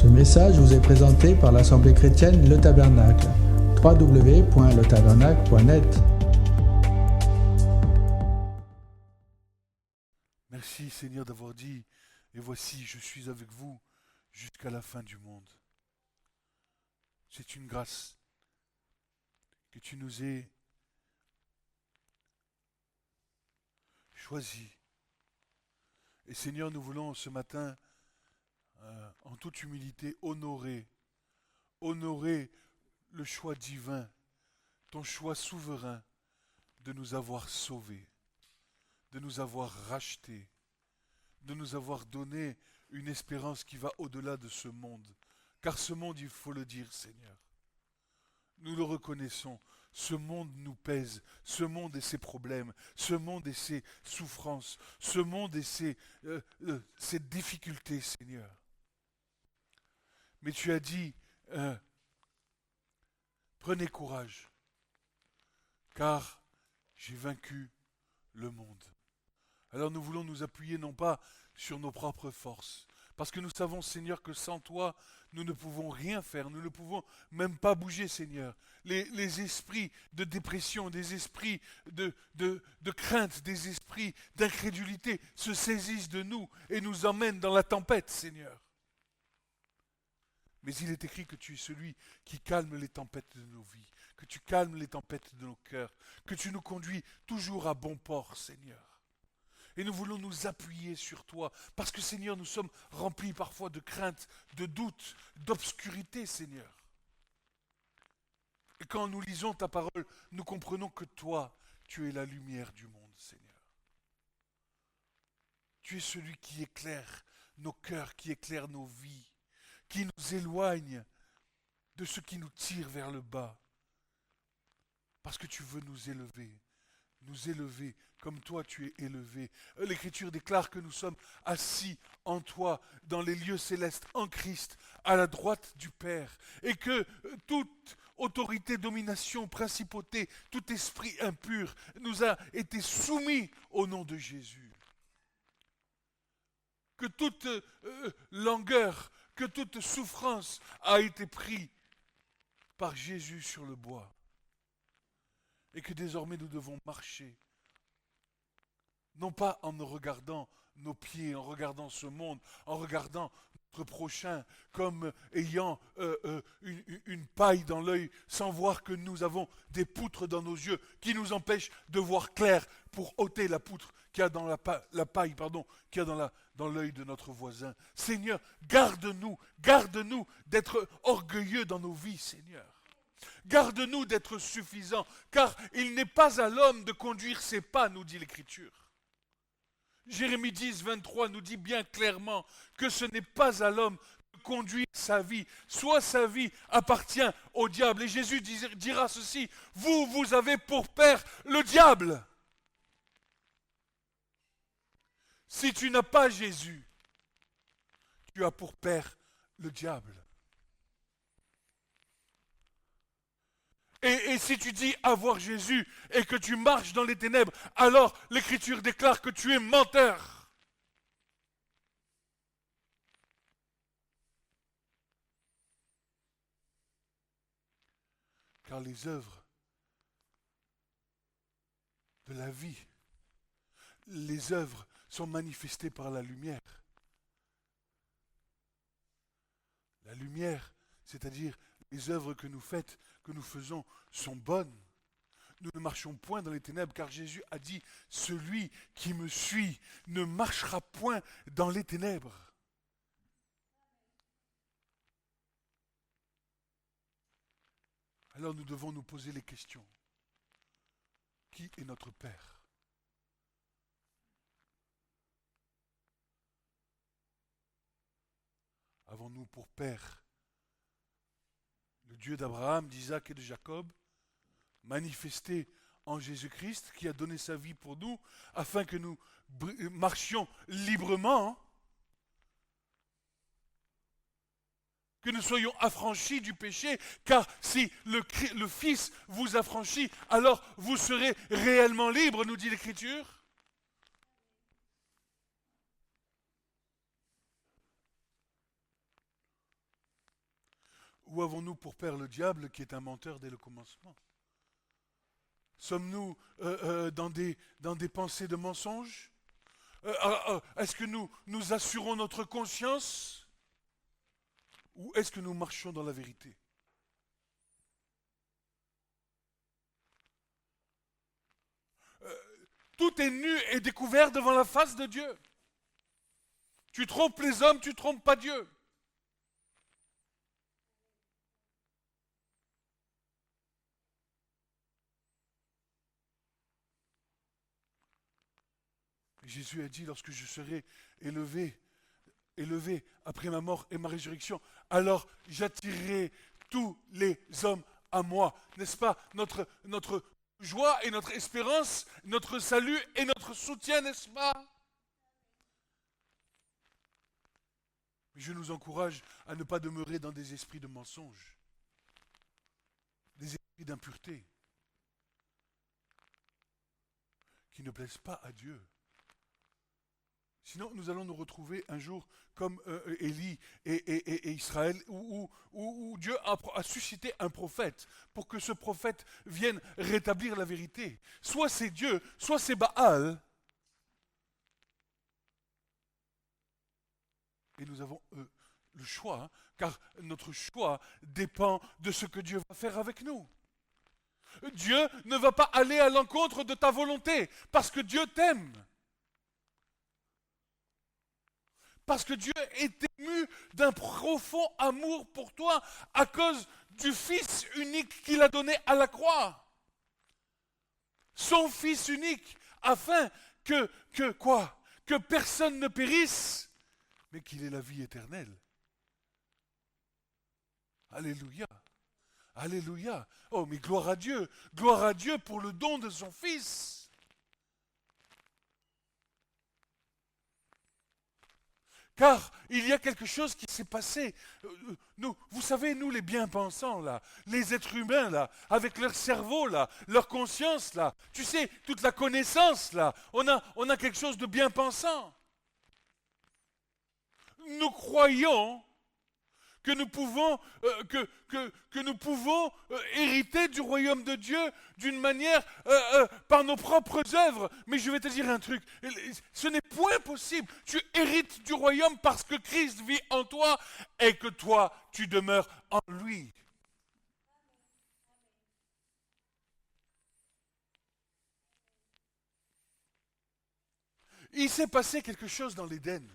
Ce message vous est présenté par l'Assemblée chrétienne Le Tabernacle. www.letabernacle.net. Merci Seigneur d'avoir dit, et voici, je suis avec vous jusqu'à la fin du monde. C'est une grâce que tu nous aies choisis. Et Seigneur, nous voulons ce matin, en toute humilité, honorer le choix divin, ton choix souverain de nous avoir sauvés, de nous avoir rachetés, de nous avoir donné une espérance qui va au-delà de ce monde. Car ce monde, il faut le dire, Seigneur, nous le reconnaissons, ce monde nous pèse, ce monde et ses problèmes, ce monde et ses souffrances, ce monde et ses difficultés, Seigneur. Mais tu as dit, prenez courage, car j'ai vaincu le monde. Alors nous voulons nous appuyer non pas sur nos propres forces, parce que nous savons, Seigneur, que sans toi, nous ne pouvons rien faire, nous ne pouvons même pas bouger, Seigneur. Les esprits de dépression, des esprits de crainte, des esprits d'incrédulité se saisissent de nous et nous emmènent dans la tempête, Seigneur. Mais il est écrit que tu es celui qui calme les tempêtes de nos vies, que tu calmes les tempêtes de nos cœurs, que tu nous conduis toujours à bon port, Seigneur. Et nous voulons nous appuyer sur toi, parce que Seigneur, nous sommes remplis parfois de crainte, de doute, d'obscurité, Seigneur. Et quand nous lisons ta parole, nous comprenons que toi, tu es la lumière du monde, Seigneur. Tu es celui qui éclaire nos cœurs, qui éclaire nos vies, qui nous éloigne de ce qui nous tire vers le bas. Parce que tu veux nous élever comme toi tu es élevé. L'Écriture déclare que nous sommes assis en toi, dans les lieux célestes, en Christ, à la droite du Père. Et que toute autorité, domination, principauté, tout esprit impur nous a été soumis au nom de Jésus. Que toute langueur, que toute souffrance a été prise par Jésus sur le bois. Et que désormais nous devons marcher, non pas en regardant nos pieds, en regardant ce monde, en regardant notre prochain comme ayant une paille dans l'œil, sans voir que nous avons des poutres dans nos yeux qui nous empêchent de voir clair pour ôter la poutre qu'il y a dans la paille qu'il y a dans l'œil de notre voisin. Seigneur, garde-nous d'être orgueilleux dans nos vies, Seigneur. Garde-nous d'être suffisants, car il n'est pas à l'homme de conduire ses pas, nous dit l'Écriture. Jérémie 10, 23 nous dit bien clairement que ce n'est pas à l'homme de conduire sa vie. Soit sa vie appartient au diable. Et Jésus dira ceci, vous avez pour père le diable. Si tu n'as pas Jésus, tu as pour père le diable. Et si tu dis avoir Jésus et que tu marches dans les ténèbres, alors l'Écriture déclare que tu es menteur. Car les œuvres de la vie, les œuvres sont manifestées par la lumière. La lumière, c'est-à-dire les œuvres que nous faisons, sont bonnes. Nous ne marchons point dans les ténèbres, car Jésus a dit, celui qui me suit ne marchera point dans les ténèbres. Alors nous devons nous poser les questions. Qui est notre Père ? Avons-nous pour Père le Dieu d'Abraham, d'Isaac et de Jacob, manifesté en Jésus-Christ, qui a donné sa vie pour nous, afin que nous marchions librement, que nous soyons affranchis du péché, car si le Fils vous affranchit, alors vous serez réellement libres, nous dit l'Écriture. Ou avons-nous pour père le diable qui est un menteur dès le commencement? Sommes-nous dans des pensées de mensonges? Est-ce que nous assurons notre conscience? Ou est-ce que nous marchons dans la vérité? Tout est nu et découvert devant la face de Dieu. Tu trompes les hommes, tu trompes pas Dieu. Jésus a dit, lorsque je serai élevé après ma mort et ma résurrection, alors j'attirerai tous les hommes à moi. N'est-ce pas notre joie et notre espérance, notre salut et notre soutien, n'est-ce pas? Je nous encourage à ne pas demeurer dans des esprits de mensonge, des esprits d'impureté, qui ne plaisent pas à Dieu. Sinon, nous allons nous retrouver un jour comme Élie et Israël, où Dieu a suscité un prophète pour que ce prophète vienne rétablir la vérité. Soit c'est Dieu, soit c'est Baal. Et nous avons le choix, hein, car notre choix dépend de ce que Dieu va faire avec nous. Dieu ne va pas aller à l'encontre de ta volonté, parce que Dieu t'aime. Parce que Dieu est ému d'un profond amour pour toi à cause du Fils unique qu'il a donné à la croix. Son Fils unique, afin que personne ne périsse, mais qu'il ait la vie éternelle. Alléluia. Alléluia. Oh, mais gloire à Dieu. Gloire à Dieu pour le don de son Fils. Car il y a quelque chose qui s'est passé. Nous, vous savez, nous les bien-pensants, là, les êtres humains, là, avec leur cerveau, là, leur conscience, là, tu sais, toute la connaissance, là, on a quelque chose de bien-pensant. Nous croyons que nous pouvons, que nous pouvons hériter du royaume de Dieu d'une manière par nos propres œuvres. Mais je vais te dire un truc, ce n'est point possible. Tu hérites du royaume parce que Christ vit en toi et que toi, tu demeures en lui. Il s'est passé quelque chose dans l'Éden.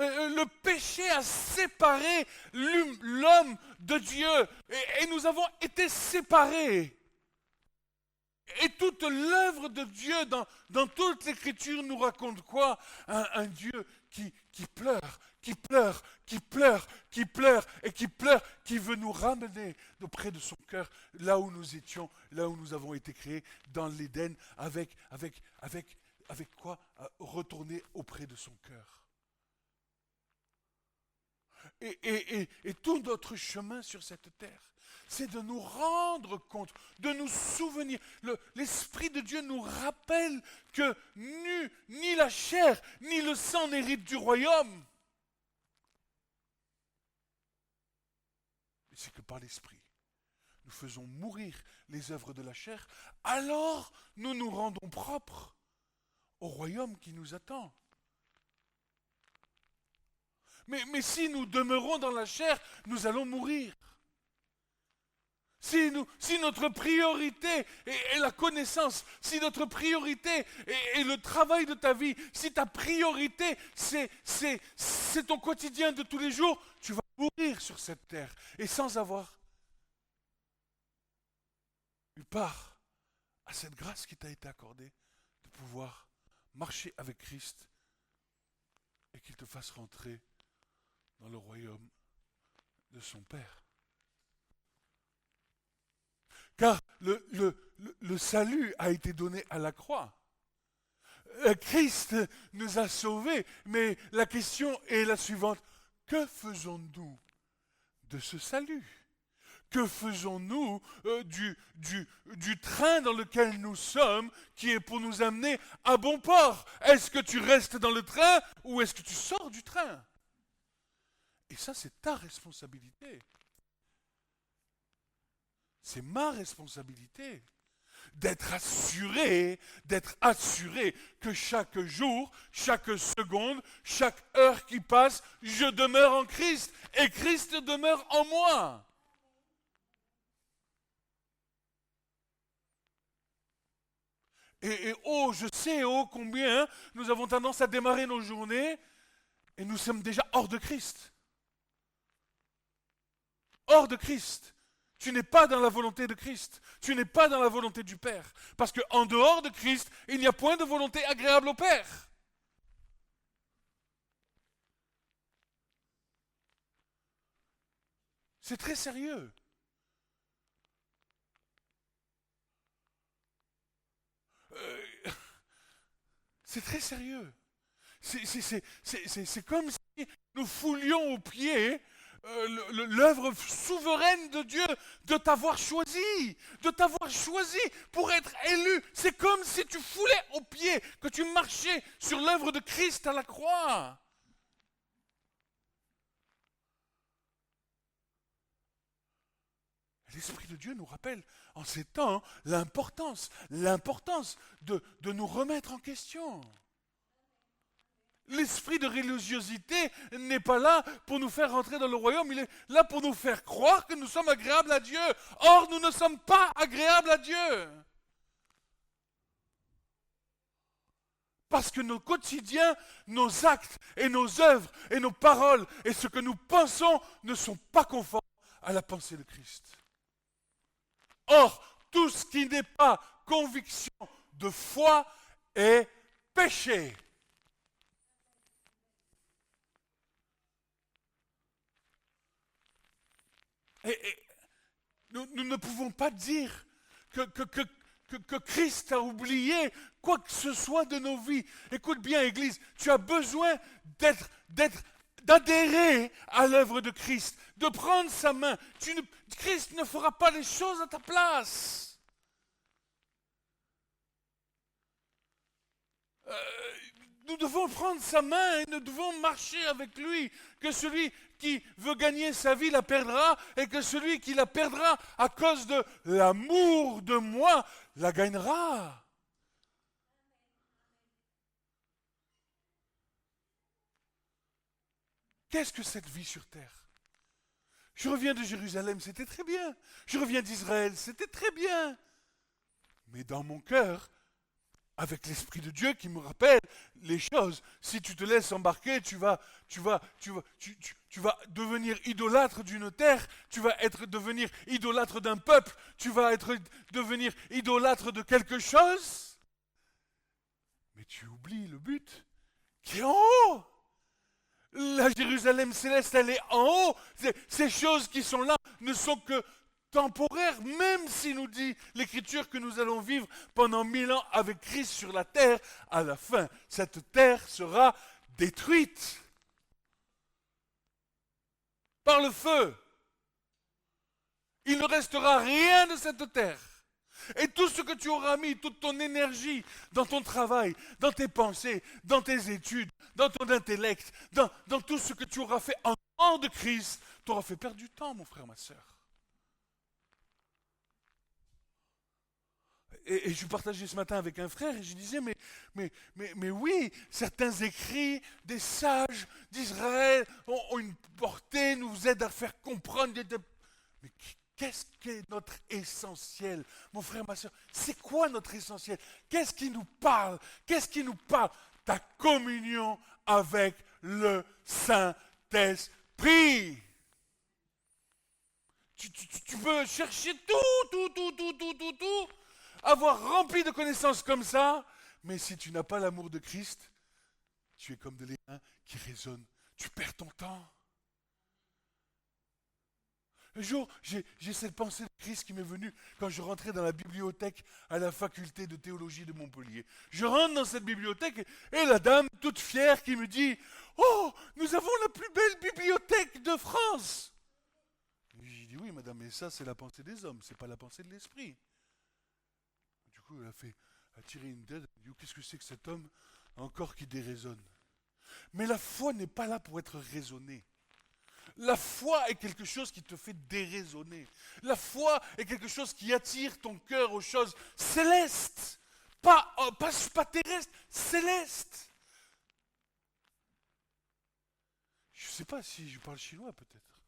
Le péché a séparé l'homme de Dieu et nous avons été séparés. Et toute l'œuvre de Dieu dans toute l'Écriture nous raconte quoi? Un Dieu qui pleure, qui pleure, qui pleure, qui pleure et qui pleure, qui veut nous ramener auprès de son cœur, là où nous étions, là où nous avons été créés, dans l'Éden, avec quoi? Retourner auprès de son cœur. Et tout notre chemin sur cette terre, c'est de nous rendre compte, de nous souvenir. L'Esprit de Dieu nous rappelle que ni la chair, ni le sang n'héritent du royaume. C'est que par l'Esprit, nous faisons mourir les œuvres de la chair, alors nous nous rendons propres au royaume qui nous attend. Mais si nous demeurons dans la chair, nous allons mourir. Si notre priorité est la connaissance, si notre priorité est le travail de ta vie, si ta priorité c'est ton quotidien de tous les jours, tu vas mourir sur cette terre et sans avoir eu part à cette grâce qui t'a été accordée de pouvoir marcher avec Christ et qu'il te fasse rentrer dans le royaume de son Père. Car le salut a été donné à la croix. Christ nous a sauvés, mais la question est la suivante. Que faisons-nous de ce salut? Que faisons-nous du train dans lequel nous sommes, qui est pour nous amener à bon port? Est-ce que tu restes dans le train ou est-ce que tu sors du train? Et ça, c'est ta responsabilité. C'est ma responsabilité d'être assuré que chaque jour, chaque seconde, chaque heure qui passe, je demeure en Christ et Christ demeure en moi. Et oh, je sais, oh combien nous avons tendance à démarrer nos journées et nous sommes déjà hors de Christ. Hors de Christ. Tu n'es pas dans la volonté de Christ. Tu n'es pas dans la volonté du Père. Parce qu'en dehors de Christ, il n'y a point de volonté agréable au Père. C'est très sérieux. C'est très sérieux. C'est comme si nous foulions aux pieds l'œuvre souveraine de Dieu, de t'avoir choisi pour être élu. C'est comme si tu foulais aux pieds, que tu marchais sur l'œuvre de Christ à la croix. L'Esprit de Dieu nous rappelle en ces temps l'importance de nous remettre en question. L'esprit de religiosité n'est pas là pour nous faire rentrer dans le royaume, il est là pour nous faire croire que nous sommes agréables à Dieu. Or, nous ne sommes pas agréables à Dieu. Parce que nos quotidiens, nos actes et nos œuvres et nos paroles et ce que nous pensons ne sont pas conformes à la pensée de Christ. Or, tout ce qui n'est pas conviction de foi est péché. Et nous ne pouvons pas dire que Christ a oublié quoi que ce soit de nos vies. Écoute bien, Église, tu as besoin d'adhérer à l'œuvre de Christ, de prendre sa main. Christ ne fera pas les choses à ta place. Nous devons prendre sa main et nous devons marcher avec lui. Que celui qui veut gagner sa vie la perdra et que celui qui la perdra à cause de l'amour de moi la gagnera. Qu'est-ce que cette vie sur terre? Je reviens de Jérusalem, c'était très bien. Je reviens d'Israël, c'était très bien. Mais dans mon cœur, avec l'Esprit de Dieu qui me rappelle les choses. Si tu te laisses embarquer, tu vas devenir idolâtre d'une terre, tu vas devenir idolâtre d'un peuple, tu vas devenir idolâtre de quelque chose. Mais tu oublies le but qui est en haut. La Jérusalem céleste, elle est en haut. Ces choses qui sont là ne sont que temporaire, même si nous dit l'Écriture que nous allons vivre pendant 1000 ans avec Christ sur la terre, à la fin, cette terre sera détruite par le feu. Il ne restera rien de cette terre. Et tout ce que tu auras mis, toute ton énergie dans ton travail, dans tes pensées, dans tes études, dans ton intellect, dans tout ce que tu auras fait en dehors de Christ, tu auras fait perdre du temps, mon frère, ma soeur. Et je partageais ce matin avec un frère et je disais, mais oui, certains écrits des sages d'Israël ont une portée, nous aident à faire comprendre. Mais qu'est-ce qu'est notre essentiel? Mon frère, ma soeur, c'est quoi notre essentiel? Qu'est-ce qui nous parle? Qu'est-ce qui nous parle? Ta communion avec le Saint-Esprit. Tu peux chercher tout, avoir rempli de connaissances comme ça, mais si tu n'as pas l'amour de Christ, tu es comme de l'airain qui résonne. Tu perds ton temps. Un jour, j'ai cette pensée de Christ qui m'est venue quand je rentrais dans la bibliothèque à la faculté de théologie de Montpellier. Je rentre dans cette bibliothèque et la dame, toute fière, qui me dit « Oh, nous avons la plus belle bibliothèque de France !» J'ai dit « Oui, madame, mais ça, c'est la pensée des hommes, c'est pas la pensée de l'esprit. » Du coup, elle a tiré une tête, elle a dit, qu'est-ce que c'est que cet homme encore qui déraisonne? Mais la foi n'est pas là pour être raisonnée. La foi est quelque chose qui te fait déraisonner. La foi est quelque chose qui attire ton cœur aux choses célestes. Pas terrestres, célestes. Je ne sais pas si je parle chinois peut-être.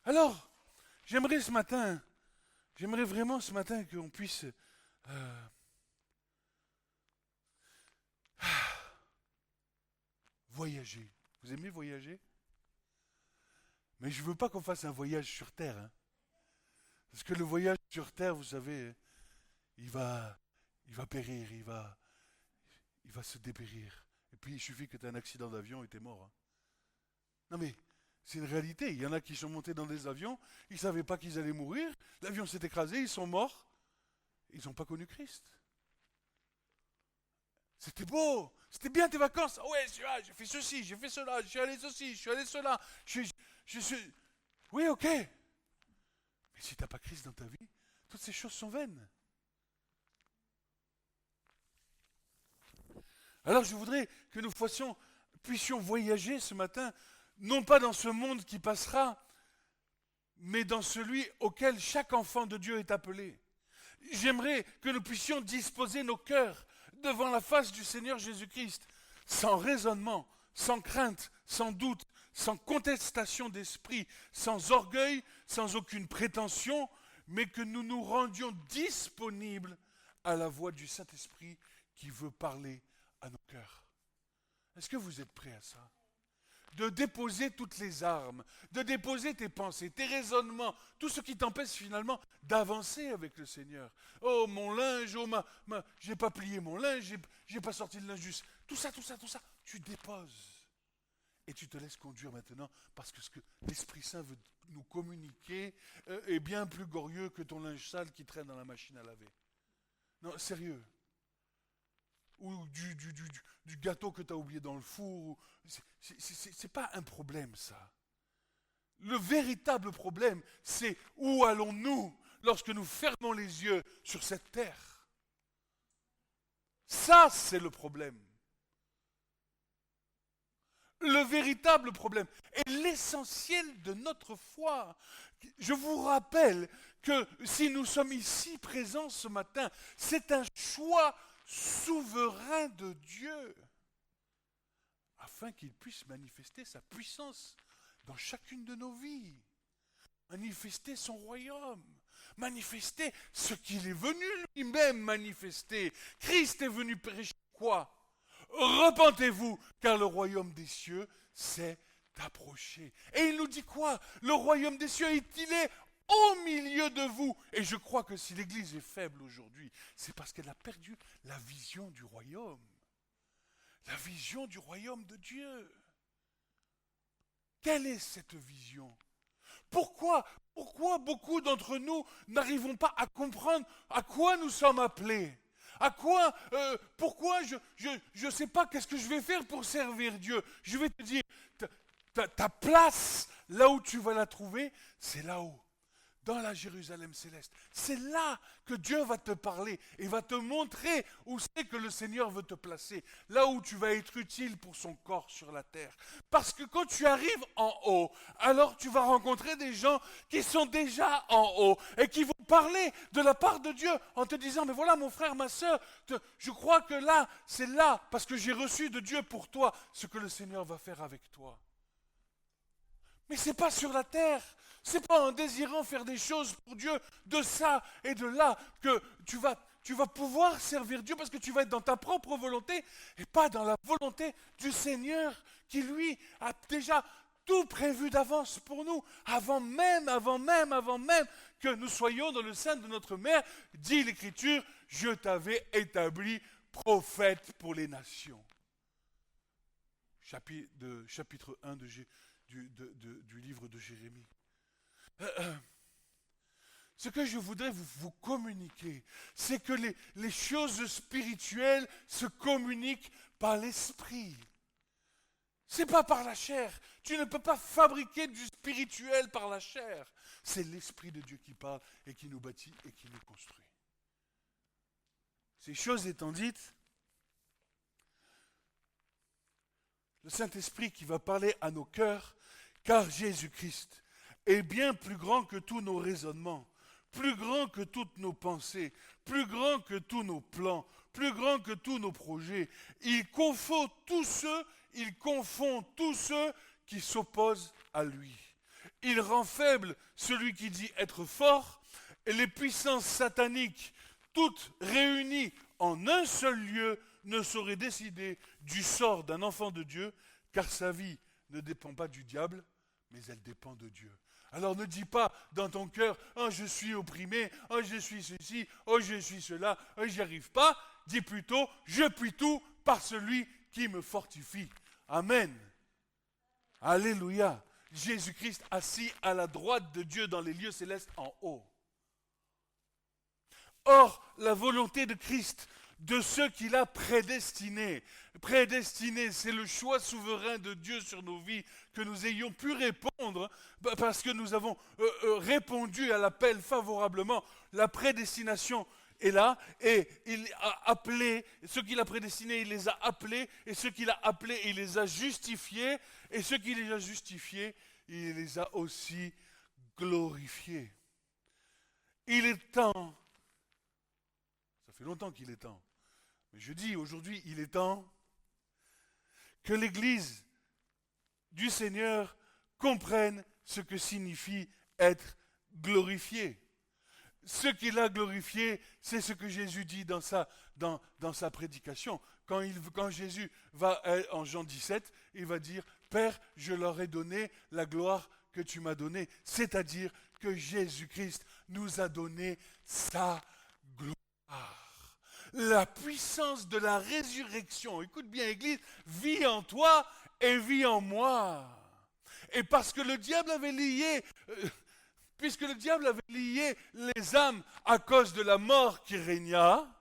Alors, j'aimerais vraiment ce matin qu'on puisse voyager. Vous aimez voyager? Mais je ne veux pas qu'on fasse un voyage sur Terre. Hein. Parce que le voyage sur Terre, vous savez, il va périr, il va se dépérir. Et puis il suffit que tu aies un accident d'avion et tu es mort. Hein. Non mais, c'est une réalité. Il y en a qui sont montés dans des avions, ils ne savaient pas qu'ils allaient mourir, l'avion s'est écrasé, ils sont morts, ils n'ont pas connu Christ. C'était beau, c'était bien tes vacances. Ah ouais, j'ai fait ceci, j'ai fait cela, je suis allé ceci, je suis allé cela. Je suis... Oui, ok. Mais si tu n'as pas Christ dans ta vie, toutes ces choses sont vaines. Alors je voudrais que nous puissions voyager ce matin, non pas dans ce monde qui passera, mais dans celui auquel chaque enfant de Dieu est appelé. J'aimerais que nous puissions disposer nos cœurs devant la face du Seigneur Jésus-Christ, sans raisonnement, sans crainte, sans doute, sans contestation d'esprit, sans orgueil, sans aucune prétention, mais que nous nous rendions disponibles à la voix du Saint-Esprit qui veut parler à nos cœurs. Est-ce que vous êtes prêts à ça? De déposer toutes les armes, de déposer tes pensées, tes raisonnements, tout ce qui t'empêche finalement d'avancer avec le Seigneur. Oh mon linge, j'ai pas plié mon linge, j'ai pas sorti le linge juste. Tout ça, tu déposes. Et tu te laisses conduire maintenant parce que ce que l'Esprit Saint veut nous communiquer est bien plus glorieux que ton linge sale qui traîne dans la machine à laver. Non, sérieux. Ou du gâteau que tu as oublié dans le four. C'est pas un problème, ça. Le véritable problème, c'est où allons-nous lorsque nous fermons les yeux sur cette terre? Ça, c'est le problème. Le véritable problème est l'essentiel de notre foi. Je vous rappelle que si nous sommes ici présents ce matin, c'est un choix souverain de Dieu, afin qu'il puisse manifester sa puissance dans chacune de nos vies, manifester son royaume, manifester ce qu'il est venu lui-même manifester. Christ est venu prêcher quoi? Repentez-vous, car le royaume des cieux s'est approché. Et il nous dit quoi? Le royaume des cieux, il est au milieu de vous. Et je crois que si l'Église est faible aujourd'hui, c'est parce qu'elle a perdu la vision du royaume. La vision du royaume de Dieu. Quelle est cette vision? Pourquoi beaucoup d'entre nous n'arrivons pas à comprendre à quoi nous sommes appelés? Pourquoi je ne sais pas qu'est-ce que je vais faire pour servir Dieu? Je vais te dire, ta place, là où tu vas la trouver, c'est là-haut. Dans la Jérusalem céleste. C'est là que Dieu va te parler et va te montrer où c'est que le Seigneur veut te placer. Là où tu vas être utile pour son corps sur la terre. Parce que quand tu arrives en haut, alors tu vas rencontrer des gens qui sont déjà en haut et qui vont parler de la part de Dieu en te disant, mais voilà mon frère, ma soeur, je crois que là, c'est là, parce que j'ai reçu de Dieu pour toi ce que le Seigneur va faire avec toi. Mais ce n'est pas sur la terre. C'est pas en désirant faire des choses pour Dieu, de ça et de là, que tu vas pouvoir servir Dieu parce que tu vas être dans ta propre volonté et pas dans la volonté du Seigneur qui, lui, a déjà tout prévu d'avance pour nous, avant même que nous soyons dans le sein de notre mère, dit l'Écriture, je t'avais établi prophète pour les nations. Chapitre 1 du livre de Jérémie. Ce que je voudrais vous communiquer, c'est que les choses spirituelles se communiquent par l'esprit. C'est pas par la chair. Tu ne peux pas fabriquer du spirituel par la chair. C'est l'Esprit de Dieu qui parle et qui nous bâtit et qui nous construit. Ces choses étant dites, le Saint-Esprit qui va parler à nos cœurs, car Jésus-Christ est bien plus grand que tous nos raisonnements, plus grand que toutes nos pensées, plus grand que tous nos plans, plus grand que tous nos projets. Il confond tous ceux qui s'opposent à lui. Il rend faible celui qui dit être fort, et les puissances sataniques, toutes réunies en un seul lieu, ne sauraient décider du sort d'un enfant de Dieu, car sa vie ne dépend pas du diable, mais elle dépend de Dieu. Alors ne dis pas dans ton cœur, oh je suis opprimé, oh je suis ceci, oh je suis cela, oh j'y arrive pas. Dis plutôt, je puis tout par celui qui me fortifie. Amen. Alléluia. Jésus-Christ assis à la droite de Dieu dans les lieux célestes en haut. Or, la volonté de Christ, de ceux qu'il a prédestinés. Prédestinés, c'est le choix souverain de Dieu sur nos vies, que nous ayons pu répondre, parce que nous avons répondu à l'appel favorablement. La prédestination est là, et il a appelé, ceux qu'il a prédestinés, il les a appelés, et ceux qu'il a appelés, il les a justifiés, et ceux qu'il les a justifiés, il les a aussi glorifiés. Il est temps, ça fait longtemps qu'il est temps, mais je dis aujourd'hui, il est temps que l'Église du Seigneur comprenne ce que signifie être glorifié. Ce qu'il a glorifié, c'est ce que Jésus dit dans sa prédication. Quand Jésus va en Jean 17, il va dire « Père, je leur ai donné la gloire que tu m'as donnée. » C'est-à-dire que Jésus-Christ nous a donné sa gloire. La puissance de la résurrection, écoute bien Église, vit en toi et vit en moi. Et parce que le diable avait lié... Puisque le diable avait lié les âmes à cause de la mort qui régna,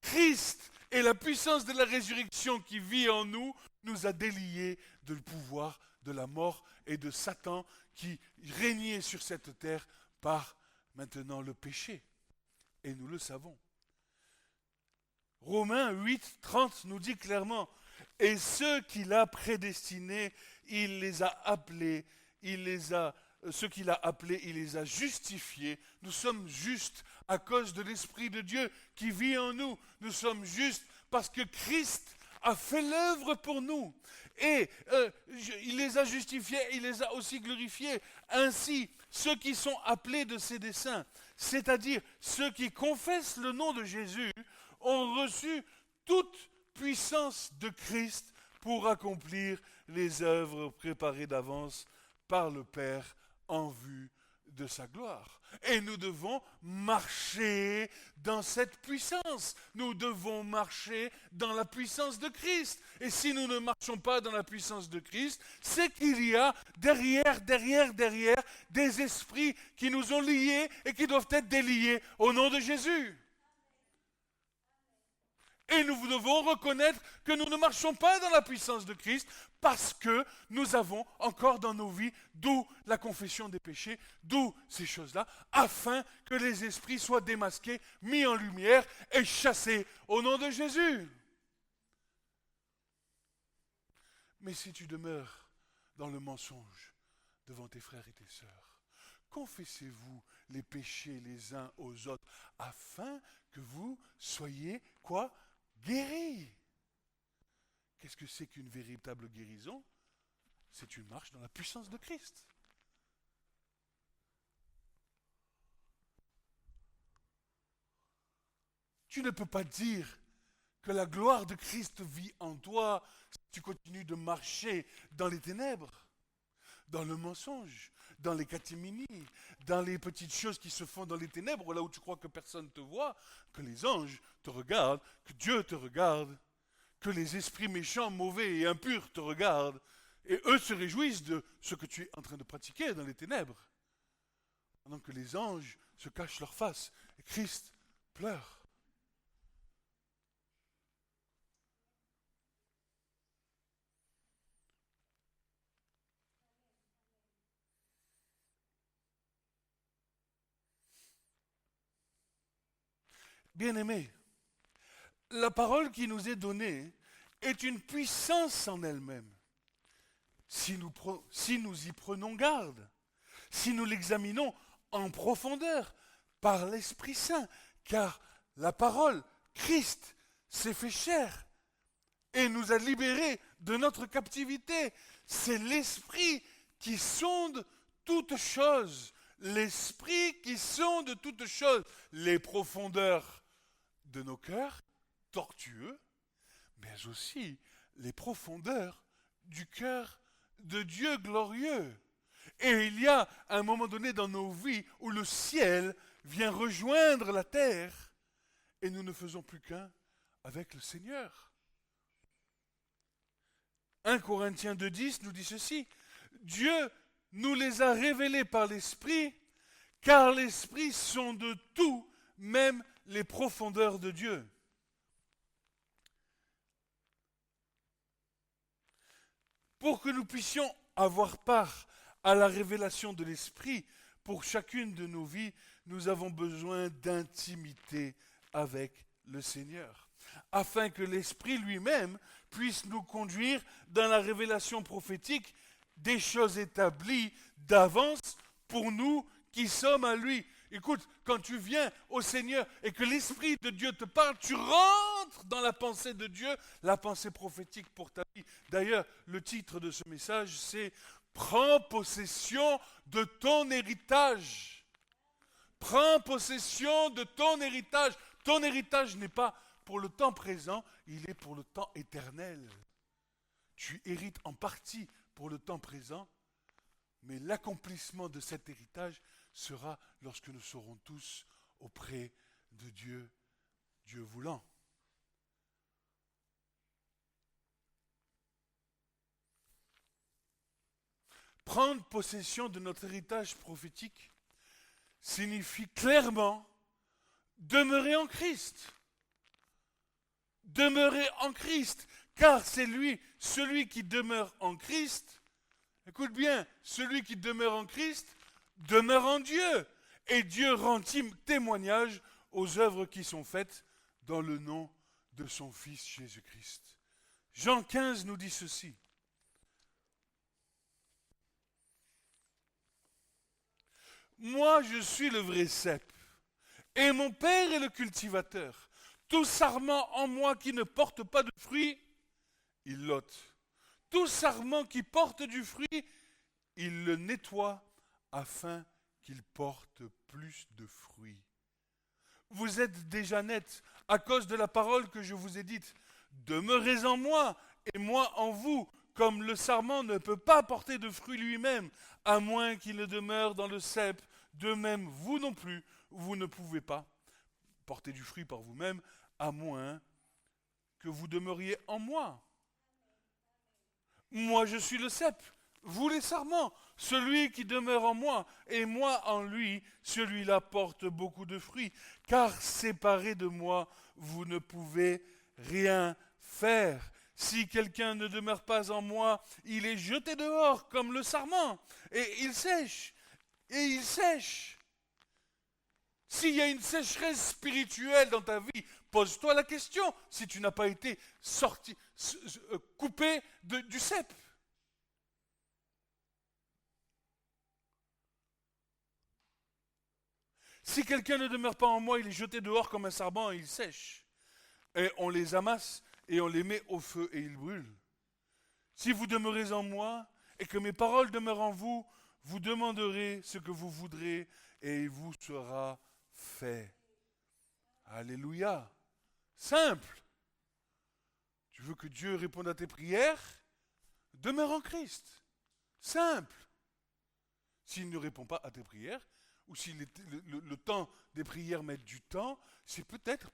Christ et la puissance de la résurrection qui vit en nous, nous a déliés du pouvoir de la mort et de Satan qui régnait sur cette terre par maintenant le péché. Et nous le savons. Romains 8, 30 nous dit clairement, « Et ceux qu'il a prédestinés, il les a appelés, ceux qu'il a appelés, il les a justifiés. Nous sommes justes à cause de l'Esprit de Dieu qui vit en nous. Nous sommes justes parce que Christ a fait l'œuvre pour nous. Et il les a justifiés, il les a aussi glorifiés. Ainsi, ceux qui sont appelés de ses desseins, c'est-à-dire ceux qui confessent le nom de Jésus, ont reçu toute puissance de Christ pour accomplir les œuvres préparées d'avance par le Père en vue de sa gloire. Et nous devons marcher dans cette puissance. Nous devons marcher dans la puissance de Christ. Et si nous ne marchons pas dans la puissance de Christ, c'est qu'il y a derrière des esprits qui nous ont liés et qui doivent être déliés au nom de Jésus. Et nous devons reconnaître que nous ne marchons pas dans la puissance de Christ parce que nous avons encore dans nos vies, d'où la confession des péchés, d'où ces choses-là, afin que les esprits soient démasqués, mis en lumière et chassés au nom de Jésus. Mais si tu demeures dans le mensonge devant tes frères et tes sœurs, confessez-vous les péchés les uns aux autres afin que vous soyez quoi ? Guéri. Qu'est-ce que c'est qu'une véritable guérison ? C'est une marche dans la puissance de Christ. Tu ne peux pas dire que la gloire de Christ vit en toi si tu continues de marcher dans les ténèbres, dans le mensonge, dans les catiminies, dans les petites choses qui se font dans les ténèbres, là où tu crois que personne te voit, que les anges te regardent, que Dieu te regarde, que les esprits méchants, mauvais et impurs te regardent, et eux se réjouissent de ce que tu es en train de pratiquer dans les ténèbres, pendant que les anges se cachent leur face, et Christ pleure. Bien-aimés, la parole qui nous est donnée est une puissance en elle-même. Si nous y prenons garde, si nous l'examinons en profondeur par l'Esprit Saint, car la parole, Christ, s'est fait chair et nous a libérés de notre captivité. C'est l'Esprit qui sonde toutes choses, l'Esprit qui sonde toutes choses, les profondeurs de nos cœurs tortueux, mais aussi les profondeurs du cœur de Dieu glorieux. Et il y a un moment donné dans nos vies où le ciel vient rejoindre la terre et nous ne faisons plus qu'un avec le Seigneur. 1 Corinthiens 2,10 nous dit ceci: Dieu nous les a révélés par l'Esprit, car l'Esprit sonde tout, même les profondeurs de Dieu. Pour que nous puissions avoir part à la révélation de l'Esprit, pour chacune de nos vies, nous avons besoin d'intimité avec le Seigneur, afin que l'Esprit lui-même puisse nous conduire dans la révélation prophétique des choses établies d'avance pour nous qui sommes à lui. Écoute, quand tu viens au Seigneur et que l'Esprit de Dieu te parle, tu rentres dans la pensée de Dieu, la pensée prophétique pour ta vie. D'ailleurs, le titre de ce message, c'est « Prends possession de ton héritage ». Prends possession de ton héritage. Ton héritage n'est pas pour le temps présent, il est pour le temps éternel. Tu hérites en partie pour le temps présent, mais l'accomplissement de cet héritage sera lorsque nous serons tous auprès de Dieu, Dieu voulant. Prendre possession de notre héritage prophétique signifie clairement demeurer en Christ. Demeurer en Christ, car c'est lui, celui qui demeure en Christ. Écoute bien, celui qui demeure en Christ demeure en Dieu. Et Dieu rend témoignage aux œuvres qui sont faites dans le nom de son Fils Jésus-Christ. Jean 15 nous dit ceci. Moi, je suis le vrai cep, et mon Père est le cultivateur. Tout sarment en moi qui ne porte pas de fruits, il l'ôte. Tout sarment qui porte du fruit, il le nettoie afin qu'il porte plus de fruits. Vous êtes déjà nets à cause de la parole que je vous ai dite. Demeurez en moi et moi en vous, comme le sarment ne peut pas porter de fruits lui-même, à moins qu'il ne demeure dans le cep. De même, vous non plus, vous ne pouvez pas porter du fruit par vous-même, à moins que vous demeuriez en moi. Moi, je suis le cep, vous les sarments. Celui qui demeure en moi et moi en lui, celui-là porte beaucoup de fruits. Car séparé de moi, vous ne pouvez rien faire. Si quelqu'un ne demeure pas en moi, il est jeté dehors comme le sarment, et il sèche, et il sèche. S'il y a une sécheresse spirituelle dans ta vie, pose-toi la question si tu n'as pas été coupé du cep. Si quelqu'un ne demeure pas en moi, il est jeté dehors comme un sarment et il sèche. Et on les amasse et on les met au feu et ils brûlent. Si vous demeurez en moi et que mes paroles demeurent en vous, vous demanderez ce que vous voudrez et il vous sera fait. Alléluia. Simple. Tu veux que Dieu réponde à tes prières? Demeure en Christ. Simple. S'il ne répond pas à tes prières, ou si le temps des prières met du temps, c'est peut-être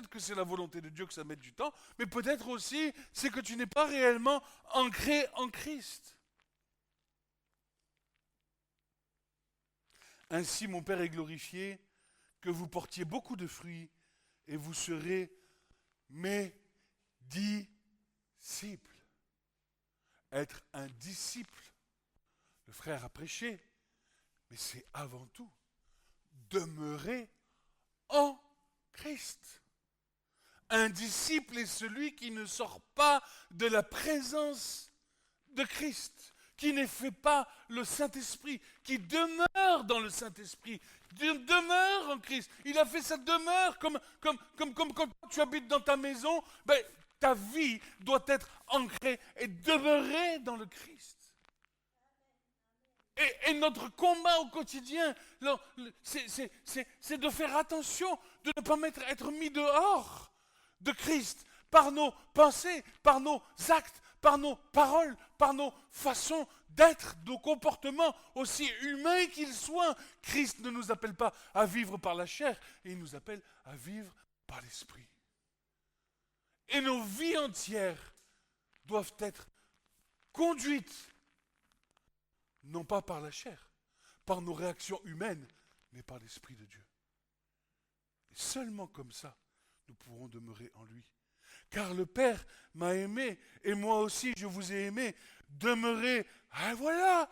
que c'est la volonté de Dieu que ça mette du temps, mais peut-être aussi c'est que tu n'es pas réellement ancré en Christ. Ainsi mon Père est glorifié, que vous portiez beaucoup de fruits, et vous serez mes disciples. Être un disciple, le frère a prêché, mais c'est avant tout demeurer en Christ. Un disciple est celui qui ne sort pas de la présence de Christ, qui ne fait pas le Saint-Esprit, qui demeure dans le Saint-Esprit, demeure en Christ. Il a fait sa demeure comme quand tu habites dans ta maison, ta vie doit être ancrée et demeurer dans le Christ. Et notre combat au quotidien, c'est de faire attention, de ne pas être mis dehors de Christ par nos pensées, par nos actes, par nos paroles, par nos façons d'être, nos comportements, aussi humains qu'ils soient. Christ ne nous appelle pas à vivre par la chair, il nous appelle à vivre par l'esprit. Et nos vies entières doivent être conduites, non pas par la chair, par nos réactions humaines, mais par l'Esprit de Dieu. Et seulement comme ça, nous pourrons demeurer en lui. Car le Père m'a aimé, et moi aussi je vous ai aimé. Demeurez, et voilà,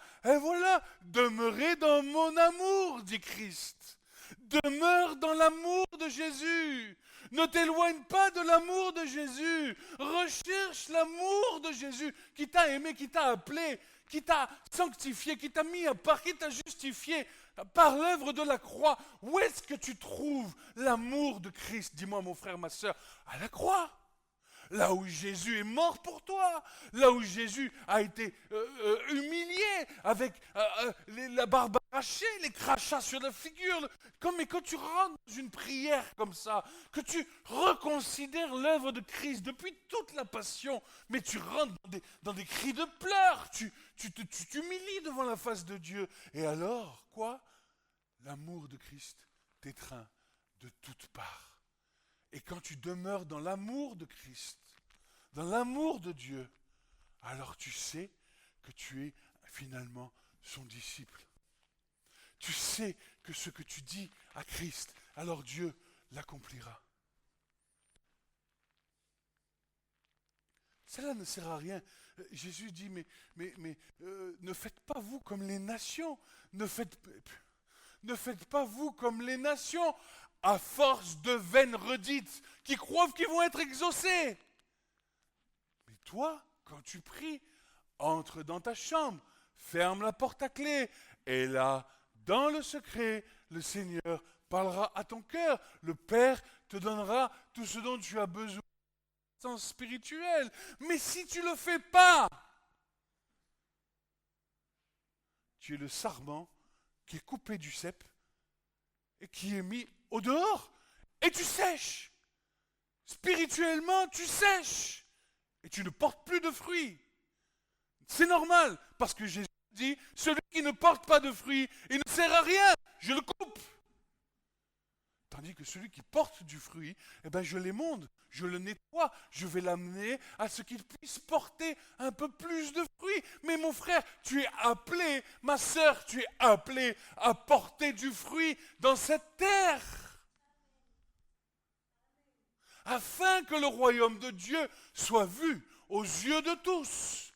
demeurez dans mon amour, dit Christ. Demeure dans l'amour de Jésus. Ne t'éloigne pas de l'amour de Jésus. Recherche l'amour de Jésus qui t'a aimé, qui t'a appelé, qui t'a sanctifié, qui t'a mis à part, qui t'a justifié par l'œuvre de la croix. Où est-ce que tu trouves l'amour de Christ? Dis-moi mon frère, ma soeur, à la croix. Là où Jésus est mort pour toi, là où Jésus a été humilié avec la barbe arrachée, les crachats sur la figure. Mais quand tu rentres dans une prière comme ça, que tu reconsidères l'œuvre de Christ depuis toute la passion, mais tu rentres dans des cris de pleurs, tu t'humilies devant la face de Dieu. Et alors, quoi? L'amour de Christ t'étreint de toutes parts. Et quand tu demeures dans l'amour de Christ, dans l'amour de Dieu, alors tu sais que tu es finalement son disciple. Tu sais que ce que tu dis à Christ, alors Dieu l'accomplira. Cela ne sert à rien. Jésus dit, mais ne faites pas vous comme les nations. Ne faites pas vous comme les nations, à force de vaines redites, qui croient qu'ils vont être exaucés. Mais toi, quand tu pries, entre dans ta chambre, ferme la porte à clé, et là, dans le secret, le Seigneur parlera à ton cœur. Le Père te donnera tout ce dont tu as besoin, sens spirituel. Mais si tu ne le fais pas, tu es le sarment qui est coupé du cep et qui est mis au dehors, et tu sèches. Spirituellement, tu sèches. Et tu ne portes plus de fruits. C'est normal, parce que Jésus dit, celui qui ne porte pas de fruits, il ne sert à rien, je le coupe. Tandis que celui qui porte du fruit, je l'émonde, je le nettoie, je vais l'amener à ce qu'il puisse porter un peu plus de fruits. Mais mon frère, tu es appelé, ma sœur, tu es appelé à porter du fruit dans cette terre. Afin que le royaume de Dieu soit vu aux yeux de tous.